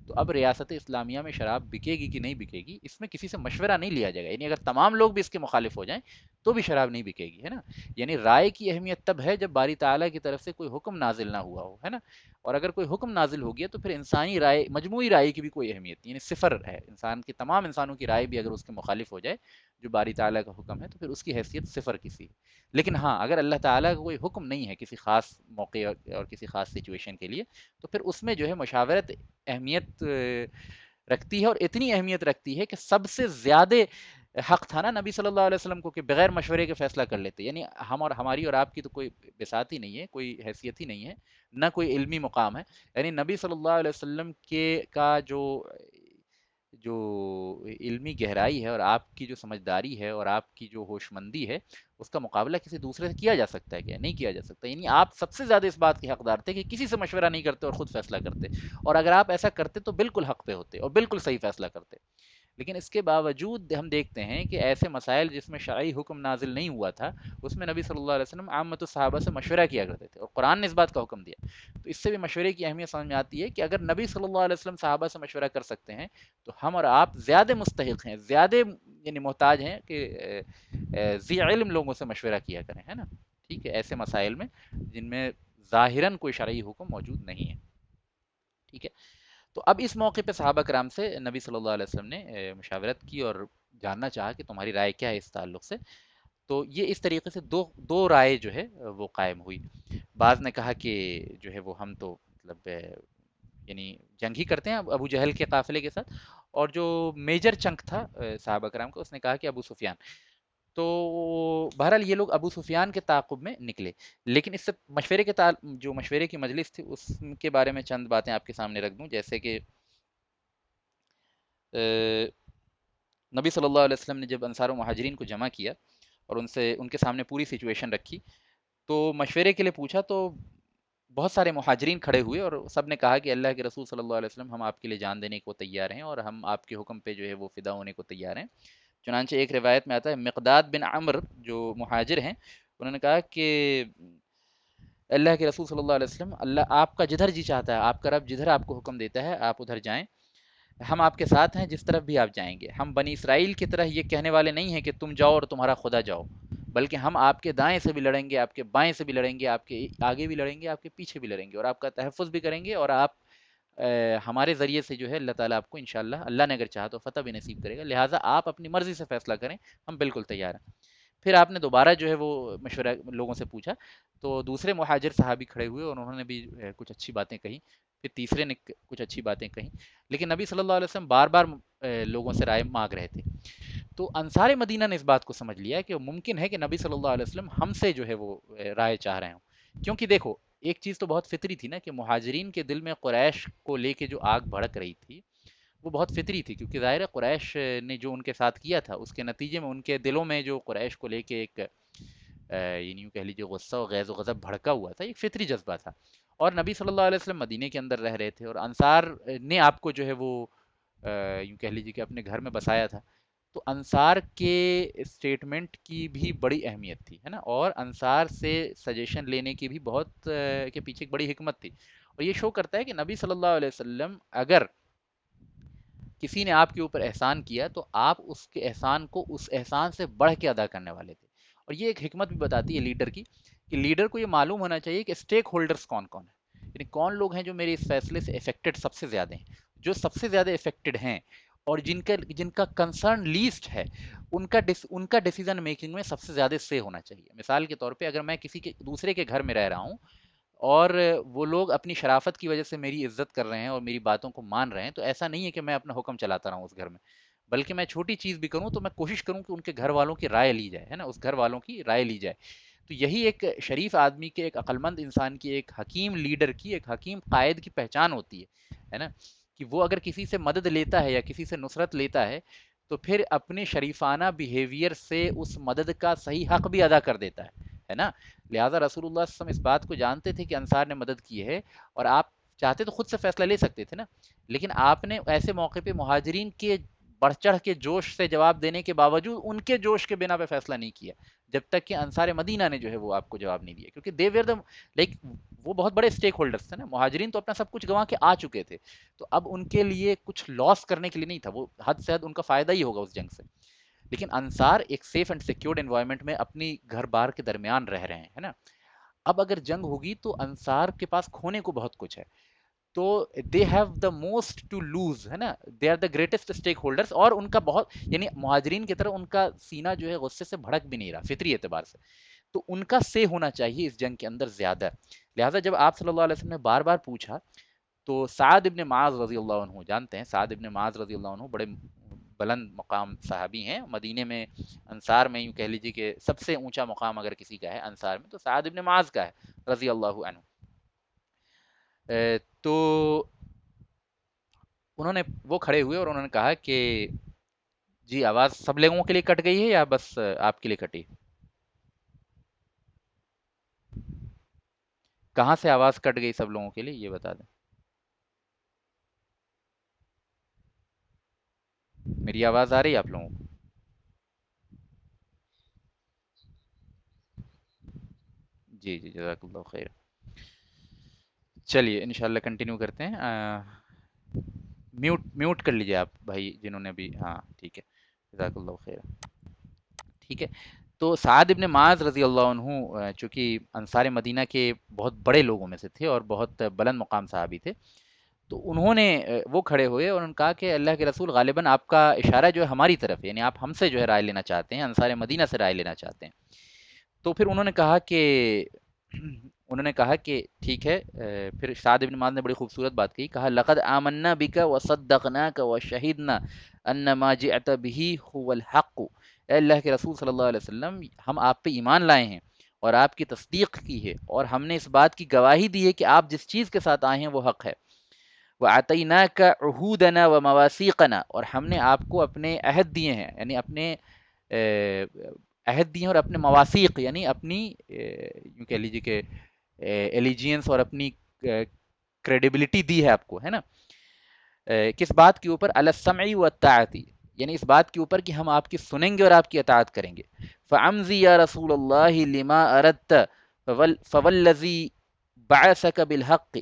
A: تو اب ریاست اسلامیہ میں شراب بکے گی کہ نہیں بکے گی، اس میں کسی سے مشورہ نہیں لیا جائے گا، یعنی اگر تمام لوگ بھی اس کے مخالف ہو جائیں تو بھی شراب نہیں بکے گی، ہے نا؟ یعنی رائے کی اہمیت تب ہے جب باری تعالیٰ کی طرف سے کوئی حکم نازل نہ ہوا ہو، ہے نا؟ اور اگر کوئی حکم نازل ہو گیا تو پھر انسانی رائے، مجموعی رائے کی بھی کوئی اہمیت نہیں، یعنی صفر ہے، انسان کی تمام انسانوں کی رائے بھی اگر اس کے مخالف ہو جائے جو باری تعالیٰ کا حکم ہے، تو پھر اس کی حیثیت صفر کسی۔ لیکن ہاں اگر اللہ تعالیٰ کا کوئی حکم نہیں ہے کسی خاص موقع اور کسی خاص سچویشن کے لیے، تو پھر اس میں جو ہے مشاورت اہمیت رکھتی ہے، اور اتنی اہمیت رکھتی ہے کہ سب سے زیادہ حق تھا نا نبی صلی اللہ علیہ وسلم کو کہ بغیر مشورے کے فیصلہ کر لیتے، یعنی ہم اور ہماری اور آپ کی تو کوئی بساط ہی نہیں ہے، کوئی حیثیت ہی نہیں ہے، نہ کوئی علمی مقام ہے، یعنی نبی صلی اللہ علیہ وسلم کے کا جو علمی گہرائی ہے اور آپ کی جو سمجھداری ہے اور آپ کی جو ہوش مندی ہے، اس کا مقابلہ کسی دوسرے سے کیا جا سکتا ہے کیا؟ نہیں کیا جا سکتا، یعنی آپ سب سے زیادہ اس بات کے حقدار تھے کہ کسی سے مشورہ نہیں کرتے اور خود فیصلہ کرتے، اور اگر آپ ایسا کرتے تو بالکل حق پہ ہوتے اور بالکل صحیح فیصلہ کرتے۔ لیکن اس کے باوجود ہم دیکھتے ہیں کہ ایسے مسائل جس میں شرعی حکم نازل نہیں ہوا تھا، اس میں نبی صلی اللہ علیہ وسلم عامت الصحابہ سے مشورہ کیا کرتے تھے، اور قرآن نے اس بات کا حکم دیا۔ تو اس سے بھی مشورے کی اہمیت سمجھ میں آتی ہے کہ اگر نبی صلی اللہ علیہ وسلم صحابہ سے مشورہ کر سکتے ہیں، تو ہم اور آپ زیادہ مستحق ہیں، زیادہ یعنی محتاج ہیں کہ ذی علم لوگوں سے مشورہ کیا کریں، ہے نا؟ ٹھیک ہے، ایسے مسائل میں جن میں ظاہراً کوئی شرعی حکم موجود نہیں ہے، ٹھیک ہے؟ تو اب اس موقع پہ صحابہ کرام سے نبی صلی اللہ علیہ وسلم نے مشاورت کی اور جاننا چاہا کہ تمہاری رائے کیا ہے اس تعلق سے۔ تو یہ اس طریقے سے دو دو رائے جو ہے وہ قائم ہوئی۔ بعض نے کہا کہ جو ہے وہ ہم تو مطلب یعنی جنگ ہی کرتے ہیں ابو جہل کے قافلے کے ساتھ، اور جو میجر چنک تھا صحابہ کرام کا، اس نے کہا کہ ابو سفیان۔ تو بہرحال یہ لوگ ابو سفیان کے تعاقب میں نکلے، لیکن اس سے مشورے کے جو مشورے کی مجلس تھی اس کے بارے میں چند باتیں آپ کے سامنے رکھ دوں، جیسے کہ نبی صلی اللہ علیہ وسلم نے جب انصار و مہاجرین کو جمع کیا اور ان کے سامنے پوری سچویشن رکھی، تو مشورے کے لیے پوچھا، تو بہت سارے مہاجرین کھڑے ہوئے اور سب نے کہا کہ اللہ کے رسول صلی اللہ علیہ وسلم، ہم آپ کے لیے جان دینے کو تیار ہیں اور ہم آپ کے حکم پہ جو ہے وہ فدا ہونے کو تیار ہیں۔ چنانچہ ایک روایت میں آتا ہے مقداد بن عمر جو مہاجر ہیں، انہوں نے کہا کہ اللہ کے رسول صلی اللہ علیہ وسلم، اللہ آپ کا جدھر جی چاہتا ہے، آپ کا رب جدھر آپ کو حکم دیتا ہے آپ ادھر جائیں، ہم آپ کے ساتھ ہیں جس طرف بھی آپ جائیں گے، ہم بنی اسرائیل کی طرح یہ کہنے والے نہیں ہیں کہ تم جاؤ اور تمہارا خدا جاؤ، بلکہ ہم آپ کے دائیں سے بھی لڑیں گے، آپ کے بائیں سے بھی لڑیں گے، آپ کے آگے بھی لڑیں گے، آپ کے پیچھے بھی لڑیں گے، اور آپ کا تحفظ بھی کریں گے، اور آپ ہمارے ذریعے سے جو ہے اللہ تعالیٰ آپ کو انشاءاللہ، اللہ نے اگر چاہا تو فتح بھی نصیب کرے گا، لہٰذا آپ اپنی مرضی سے فیصلہ کریں، ہم بالکل تیار ہیں۔ پھر آپ نے دوبارہ جو ہے وہ مشورہ لوگوں سے پوچھا، تو دوسرے مہاجر صحابی کھڑے ہوئے اور انہوں نے بھی کچھ اچھی باتیں کہیں، پھر تیسرے نے کچھ اچھی باتیں کہیں، لیکن نبی صلی اللہ علیہ وسلم بار بار لوگوں سے رائے مانگ رہے تھے۔ تو انصار مدینہ نے اس بات کو سمجھ لیا کہ ممکن ہے کہ نبی صلی اللہ علیہ وسلم ہم سے جو ہے وہ رائے چاہ رہے ہوں، کیونکہ دیکھو ایک چیز تو بہت فطری تھی نا کہ مہاجرین کے دل میں قریش کو لے کے جو آگ بھڑک رہی تھی وہ بہت فطری تھی، کیونکہ ظاہر ہے قریش نے جو ان کے ساتھ کیا تھا اس کے نتیجے میں ان کے دلوں میں جو قریش کو لے کے ایک یعنی یوں کہہ لیجیے غصہ و غیظ و غضب بھڑکا ہوا تھا، ایک فطری جذبہ تھا، اور نبی صلی اللہ علیہ وسلم مدینے کے اندر رہ رہے تھے اور انصار نے آپ کو جو ہے وہ یوں کہہ لیجیے کہ اپنے گھر میں بسایا تھا، تو انصار کے اسٹیٹمنٹ کی بھی بڑی اہمیت تھی، ہے نا؟ اور انصار سے سجیشن لینے کی بھی بہت کے پیچھے ایک بڑی حکمت تھی، اور یہ شو کرتا ہے کہ نبی صلی اللہ علیہ وسلم اگر کسی نے آپ کے اوپر احسان کیا تو آپ اس کے احسان کو اس احسان سے بڑھ کے ادا کرنے والے تھے، اور یہ ایک حکمت بھی بتاتی ہے لیڈر کی، کہ لیڈر کو یہ معلوم ہونا چاہیے کہ اسٹیک ہولڈرز کون کون ہیں، یعنی کون لوگ ہیں جو میرے اس فیصلے سے افیکٹڈ سب سے زیادہ ہیں، جو سب سے زیادہ افیکٹڈ ہیں اور جن کا کنسرن لیسٹ ہے، ان کا ڈیسیزن میکنگ میں سب سے زیادہ سے ہونا چاہیے۔ مثال کے طور پہ اگر میں کسی کے دوسرے کے گھر میں رہ رہا ہوں اور وہ لوگ اپنی شرافت کی وجہ سے میری عزت کر رہے ہیں اور میری باتوں کو مان رہے ہیں، تو ایسا نہیں ہے کہ میں اپنا حکم چلاتا رہا ہوں اس گھر میں، بلکہ میں چھوٹی چیز بھی کروں تو میں کوشش کروں کہ ان کے گھر والوں کی رائے لی جائے، ہے نا؟ اس گھر والوں کی رائے لی جائے۔ تو یہی ایک شریف آدمی کے، ایک عقلمند انسان کی، ایک حکیم لیڈر کی، ایک حکیم قائد کی پہچان ہوتی ہے نا؟ کہ وہ اگر کسی سے مدد لیتا ہے یا کسی سے نصرت لیتا ہے تو پھر اپنے شریفانہ بیہیویئر سے اس مدد کا صحیح حق بھی ادا کر دیتا ہے نا؟ لہٰذا رسول اللہ صلی اللہ علیہ وسلم اس بات کو جانتے تھے کہ انصار نے مدد کی ہے، اور آپ چاہتے تو خود سے فیصلہ لے سکتے تھے نا، لیکن آپ نے ایسے موقع پہ مہاجرین کے بڑھ چڑھ کے جوش سے جواب دینے کے باوجود ان کے جوش کے بنا پہ فیصلہ نہیں کیا، جب تک کہ انصار مدینہ نے جو ہے وہ آپ کو جواب نہیں دیا، کیونکہ دے ویئر دا لائک وہ بہت بڑے اسٹیک ہولڈرز تھے نا، مہاجرین تو اپنا سب کچھ گنوا کے آ چکے تھے، تو اب ان کے لیے کچھ لاس کرنے کے لیے نہیں تھا، وہ حد سے حد ان کا فائدہ ہی ہوگا اس جنگ سے، لیکن انصار ایک سیف اینڈ سیکیورڈ انوائرمنٹ میں اپنی گھر بار کے درمیان رہ رہے ہیں، ہے نا؟ اب اگر جنگ ہوگی تو انصار کے پاس کھونے کو بہت کچھ ہے، تو they have the most to lose, ہے نا؟ They are the greatest stakeholders, اور ان کا بہت یعنی مہاجرین کی طرح ان کا سینہ جو ہے غصے سے بھڑک بھی نہیں رہا فطری اعتبار سے، تو ان کا سے ہونا چاہیے اس جنگ کے اندر زیادہ، لہٰذا جب آپ صلی اللہ علیہ وسلم نے بار بار پوچھا تو سعد ابن معاذ رضی اللہ عنہ، جانتے ہیں سعد ابن معاذ رضی اللہ عنہ بڑے بلند مقام صحابی ہیں مدینے میں، انصار میں یوں کہہ لیجیے کہ سب سے اونچا مقام اگر کسی کا ہے انصار میں تو سعد ابن معاذ کا ہے رضی اللہ عنہ، تو انہوں نے وہ کھڑے ہوئے اور انہوں نے کہا کہ جی آواز سب لوگوں کے لیے کٹ گئی ہے یا بس آپ کے لیے کٹی؟ کہاں سے آواز کٹ گئی سب لوگوں کے لیے یہ بتا دیں، میری آواز آ رہی ہے آپ لوگوں کو؟ جی جی جزاک اللہ خیر، چلیے انشاءاللہ کنٹینیو کرتے ہیں، میوٹ میوٹ کر لیجیے آپ بھائی جنہوں نے بھی، ہاں ٹھیک ہے، جزاک اللہ خیر، ٹھیک ہے، تو سعد ابن معاذ رضی اللہ عنہ چونکہ انصار مدینہ کے بہت بڑے لوگوں میں سے تھے اور بہت بلند مقام صحابی تھے، تو انہوں نے وہ کھڑے ہوئے اور انہوں نے کہا کہ اللہ کے رسول غالباً آپ کا اشارہ جو ہے ہماری طرف ہے، یعنی آپ ہم سے جو ہے رائے لینا چاہتے ہیں، انصار مدینہ سے رائے لینا چاہتے ہیں، تو پھر انہوں نے کہا کہ ٹھیک ہے، پھر سعد بن معاذ نے بڑی خوبصورت بات کہی، کہا لقد آمنا بک وصدقناک وشہدنا ان ما جئت به هو الحق، اے اللہ کے رسول صلی اللہ علیہ وسلم ہم آپ پہ ایمان لائے ہیں اور آپ کی تصدیق کی ہے اور ہم نے اس بات کی گواہی دی ہے کہ آپ جس چیز کے ساتھ آئے ہیں وہ حق ہے، وَأَعْطَيْنَاكَ عُهُودَنَا وَمَوَاثِيقَنَا اور ہم نے آپ کو اپنے عہد دیے ہیں، یعنی اپنے عہد دیے ہیں اور اپنے مواثیق یعنی اپنی یوں کہہ لیجیے کہ ایلیجینس اور اپنی کریڈیبلٹی دی ہے آپ کو، ہے نا؟ کس بات کے اوپر؟ السمع والطاعت، یعنی اس بات کے اوپر کہ ہم آپ کی سنیں گے اور آپ کی اطاعت کریں گے، فعمزی یا رسول اللہ لما اردت فوالذی بعثک بالحق،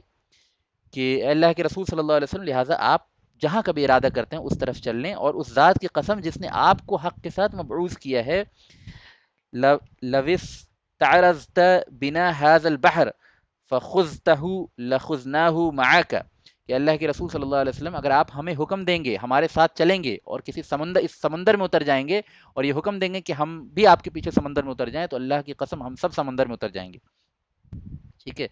A: کہ اے اللہ کے رسول صلی اللہ علیہ وسلم لہٰذا آپ جہاں کبھی ارادہ کرتے ہیں اس طرف چل لیں، اور اس ذات کی قسم جس نے آپ کو حق کے ساتھ مبعوث کیا ہے، لوس تعرضت بنا هذا البحر فخذته لخذناه معك، کہ اللہ کے رسول صلی اللہ علیہ وسلم اگر آپ ہمیں حکم دیں گے ہمارے ساتھ چلیں گے اور کسی سمندر اس سمندر میں اتر جائیں گے اور یہ حکم دیں گے کہ ہم بھی آپ کے پیچھے سمندر میں اتر جائیں تو اللہ کی قسم ہم سب سمندر میں اتر جائیں گے، ٹھیک ہے؟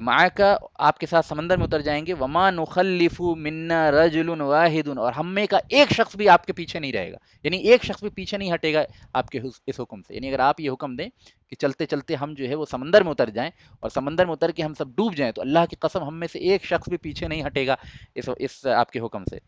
A: معاکا آپ کے ساتھ سمندر میں اتر جائیں گے، وما نخلف منا رجل واحد اور ہم میں کا ایک شخص بھی آپ کے پیچھے نہیں رہے گا، یعنی ایک شخص بھی پیچھے نہیں ہٹے گا آپ کے اس حکم سے، یعنی اگر آپ یہ حکم دیں کہ چلتے چلتے ہم جو ہے وہ سمندر میں اتر جائیں اور سمندر میں اتر کے ہم سب ڈوب جائیں تو اللہ کی قسم ہم میں سے ایک شخص بھی پیچھے نہیں ہٹے گا اس آپ کے حکم سے،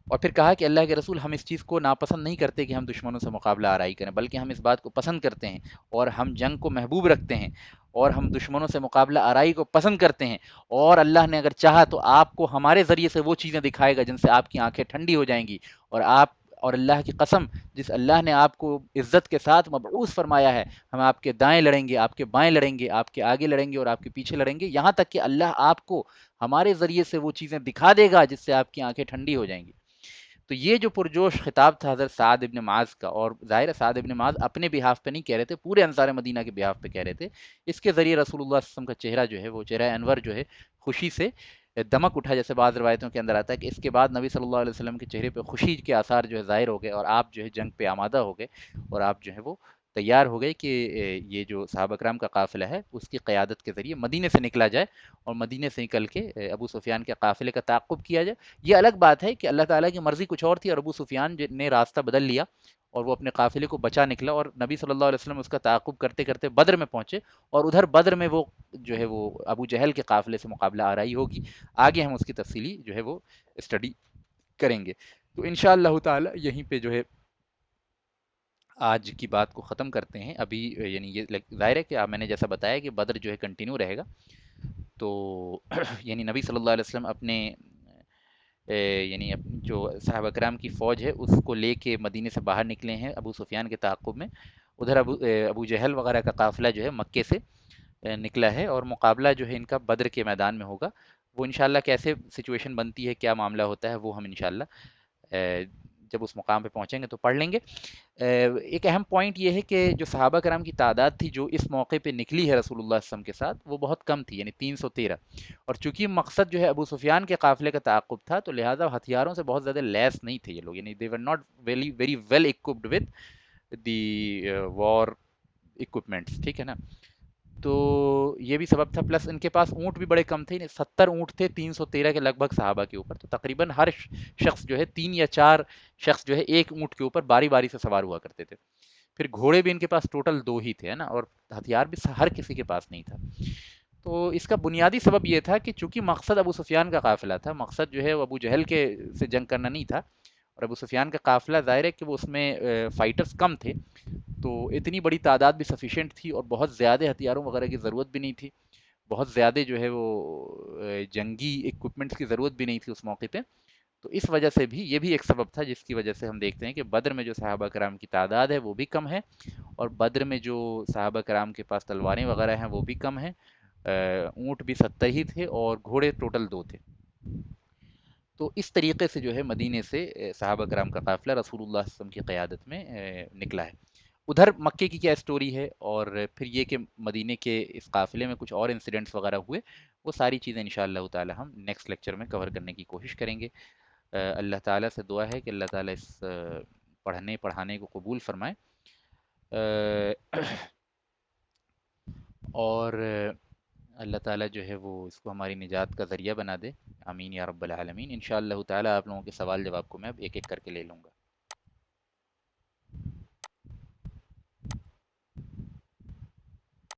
A: اور پھر کہا کہ اللہ کے رسول ہم اس چیز کو ناپسند نہیں کرتے کہ ہم دشمنوں سے مقابلہ آرائی کریں، بلکہ ہم اس بات کو پسند کرتے ہیں اور ہم جنگ کو محبوب رکھتے ہیں اور ہم دشمنوں سے مقابلہ آرائی کو پسند کرتے ہیں، اور اللہ نے اگر چاہا تو آپ کو ہمارے ذریعے سے وہ چیزیں دکھائے گا جن سے آپ کی آنکھیں ٹھنڈی ہو جائیں گی، اور اللہ کی قسم جس اللہ نے آپ کو عزت کے ساتھ مبعوث فرمایا ہے، ہم آپ کے دائیں لڑیں گے، آپ کے بائیں لڑیں گے، آپ کے آگے لڑیں گے اور آپ کے پیچھے لڑیں گے، یہاں تک کہ اللہ آپ کو ہمارے ذریعے سے وہ چیزیں دکھا دے گا جس سے آپ کی آنکھیں ٹھنڈی ہو جائیں گی۔ تو یہ جو پرجوش خطاب تھا حضرت سعد ابن معاذ کا، اور ظاہر ہے سعد ابن معاذ اپنے بہاف پہ نہیں کہہ رہے تھے، پورے انصار مدینہ کے بہاف پہ کہہ رہے تھے، اس کے ذریعے رسول اللہ صلی اللہ علیہ وسلم کا چہرہ جو ہے وہ چہرہ انور جو ہے خوشی سے دمک اٹھا، جیسے بعض روایتوں کے اندر آتا ہے کہ اس کے بعد نبی صلی اللہ علیہ وسلم کے چہرے پہ خوشی کے آثار جو ہے ظاہر ہو گئے اور آپ جو ہے جنگ پہ آمادہ ہو گئے اور آپ جو ہے وہ تیار ہو گئے کہ یہ جو صحابہ کرام کا قافلہ ہے اس کی قیادت کے ذریعے مدینے سے نکلا جائے اور مدینے سے نکل کے ابو سفیان کے قافلے کا تعاقب کیا جائے۔ یہ الگ بات ہے کہ اللہ تعالیٰ کی مرضی کچھ اور تھی اور ابو سفیان نے راستہ بدل لیا اور وہ اپنے قافلے کو بچا نکلا اور نبی صلی اللہ علیہ وسلم اس کا تعاقب کرتے کرتے بدر میں پہنچے، اور ادھر بدر میں وہ جو ہے وہ ابو جہل کے قافلے سے مقابلہ آرائی ہوگی، آگے ہم اس کی تفصیلی جو ہے وہ اسٹڈی کریں گے، تو انشاءاللہ تعالی یہیں پہ جو ہے آج کی بات کو ختم کرتے ہیں ابھی، یعنی یہ ظاہر ہے کہ میں نے جیسا بتایا کہ بدر جو ہے کنٹینیو رہے گا، تو یعنی نبی صلی اللہ علیہ وسلم اپنے یعنی جو صحابہ کرام کی فوج ہے اس کو لے کے مدینے سے باہر نکلے ہیں ابو سفیان کے تعاقب میں. ادھر ابو جہل وغیرہ کا قافلہ جو ہے مکے سے نکلا ہے، اور مقابلہ جو ہے ان کا بدر کے میدان میں ہوگا. وہ انشاءاللہ کیسے سچویشن بنتی ہے، کیا معاملہ ہوتا ہے، وہ ہم انشاءاللہ جب اس مقام پہ پہنچیں گے تو پڑھ لیں گے. ایک اہم پوائنٹ یہ ہے کہ جو صحابہ کرام کی تعداد تھی جو اس موقع پہ نکلی ہے رسول اللہ صلی اللہ علیہ وسلم کے ساتھ، وہ بہت کم تھی، یعنی 313. اور چونکہ مقصد جو ہے ابو سفیان کے قافلے کا تعاقب تھا، تو لہٰذا ہتھیاروں سے بہت زیادہ لیس نہیں تھے یہ لوگ، یعنی they were not very well equipped with the war equipments. ٹھیک ہے نا؟ تو یہ بھی سبب تھا، پلس ان کے پاس اونٹ بھی بڑے کم تھے، 70 اونٹ تھے 313 کے لگ بھگ صحابہ کے اوپر. تو تقریباً ہر شخص جو ہے 3 یا 4 شخص جو ہے ایک اونٹ کے اوپر باری باری سے سوار ہوا کرتے تھے. پھر گھوڑے بھی ان کے پاس ٹوٹل 2 ہی تھے، ہے نا، اور ہتھیار بھی ہر کسی کے پاس نہیں تھا. تو اس کا بنیادی سبب یہ تھا کہ چونکہ مقصد ابو سفیان کا قافلہ تھا، مقصد جو ہے وہ ابو جہل کے سے جنگ کرنا نہیں تھا، اور ابو سفیان کا قافلہ ظاہر ہے کہ وہ اس میں فائٹرز کم تھے، تو اتنی بڑی تعداد بھی سفیشینٹ تھی، اور بہت زیادہ ہتھیاروں وغیرہ کی ضرورت بھی نہیں تھی، بہت زیادہ جو ہے وہ جنگی اکوپمنٹس کی ضرورت بھی نہیں تھی اس موقع پہ. تو اس وجہ سے بھی یہ بھی ایک سبب تھا جس کی وجہ سے ہم دیکھتے ہیں کہ بدر میں جو صحابہ کرام کی تعداد ہے وہ بھی کم ہے، اور بدر میں جو صحابہ کرام کے پاس تلواریں وغیرہ ہیں وہ بھی کم ہیں. اونٹ بھی 70 ہی تھے اور گھوڑے ٹوٹل 2 تھے. تو اس طریقے سے جو ہے مدینے سے صحابہ کرام کا قافلہ رسول اللہ صلی اللہ علیہ وسلم کی قیادت میں نکلا ہے. ادھر مکے کی کیا اسٹوری ہے، اور پھر یہ کہ مدینے کے اس قافلے میں کچھ اور انسیڈنٹس وغیرہ ہوئے، وہ ساری چیزیں انشاءاللہ تعالی ہم نیکسٹ لیکچر میں کور کرنے کی کوشش کریں گے. اللہ تعالیٰ سے دعا ہے کہ اللہ تعالیٰ اس پڑھنے پڑھانے کو قبول فرمائے، اور اللہ تعالیٰ جو ہے وہ اس کو ہماری نجات کا ذریعہ بنا دے. آمین یا رب العالمین. انشاءاللہ تعالیٰ آپ لوگوں کے سوال جواب کو میں اب ایک ایک کر کے لے لوں گا.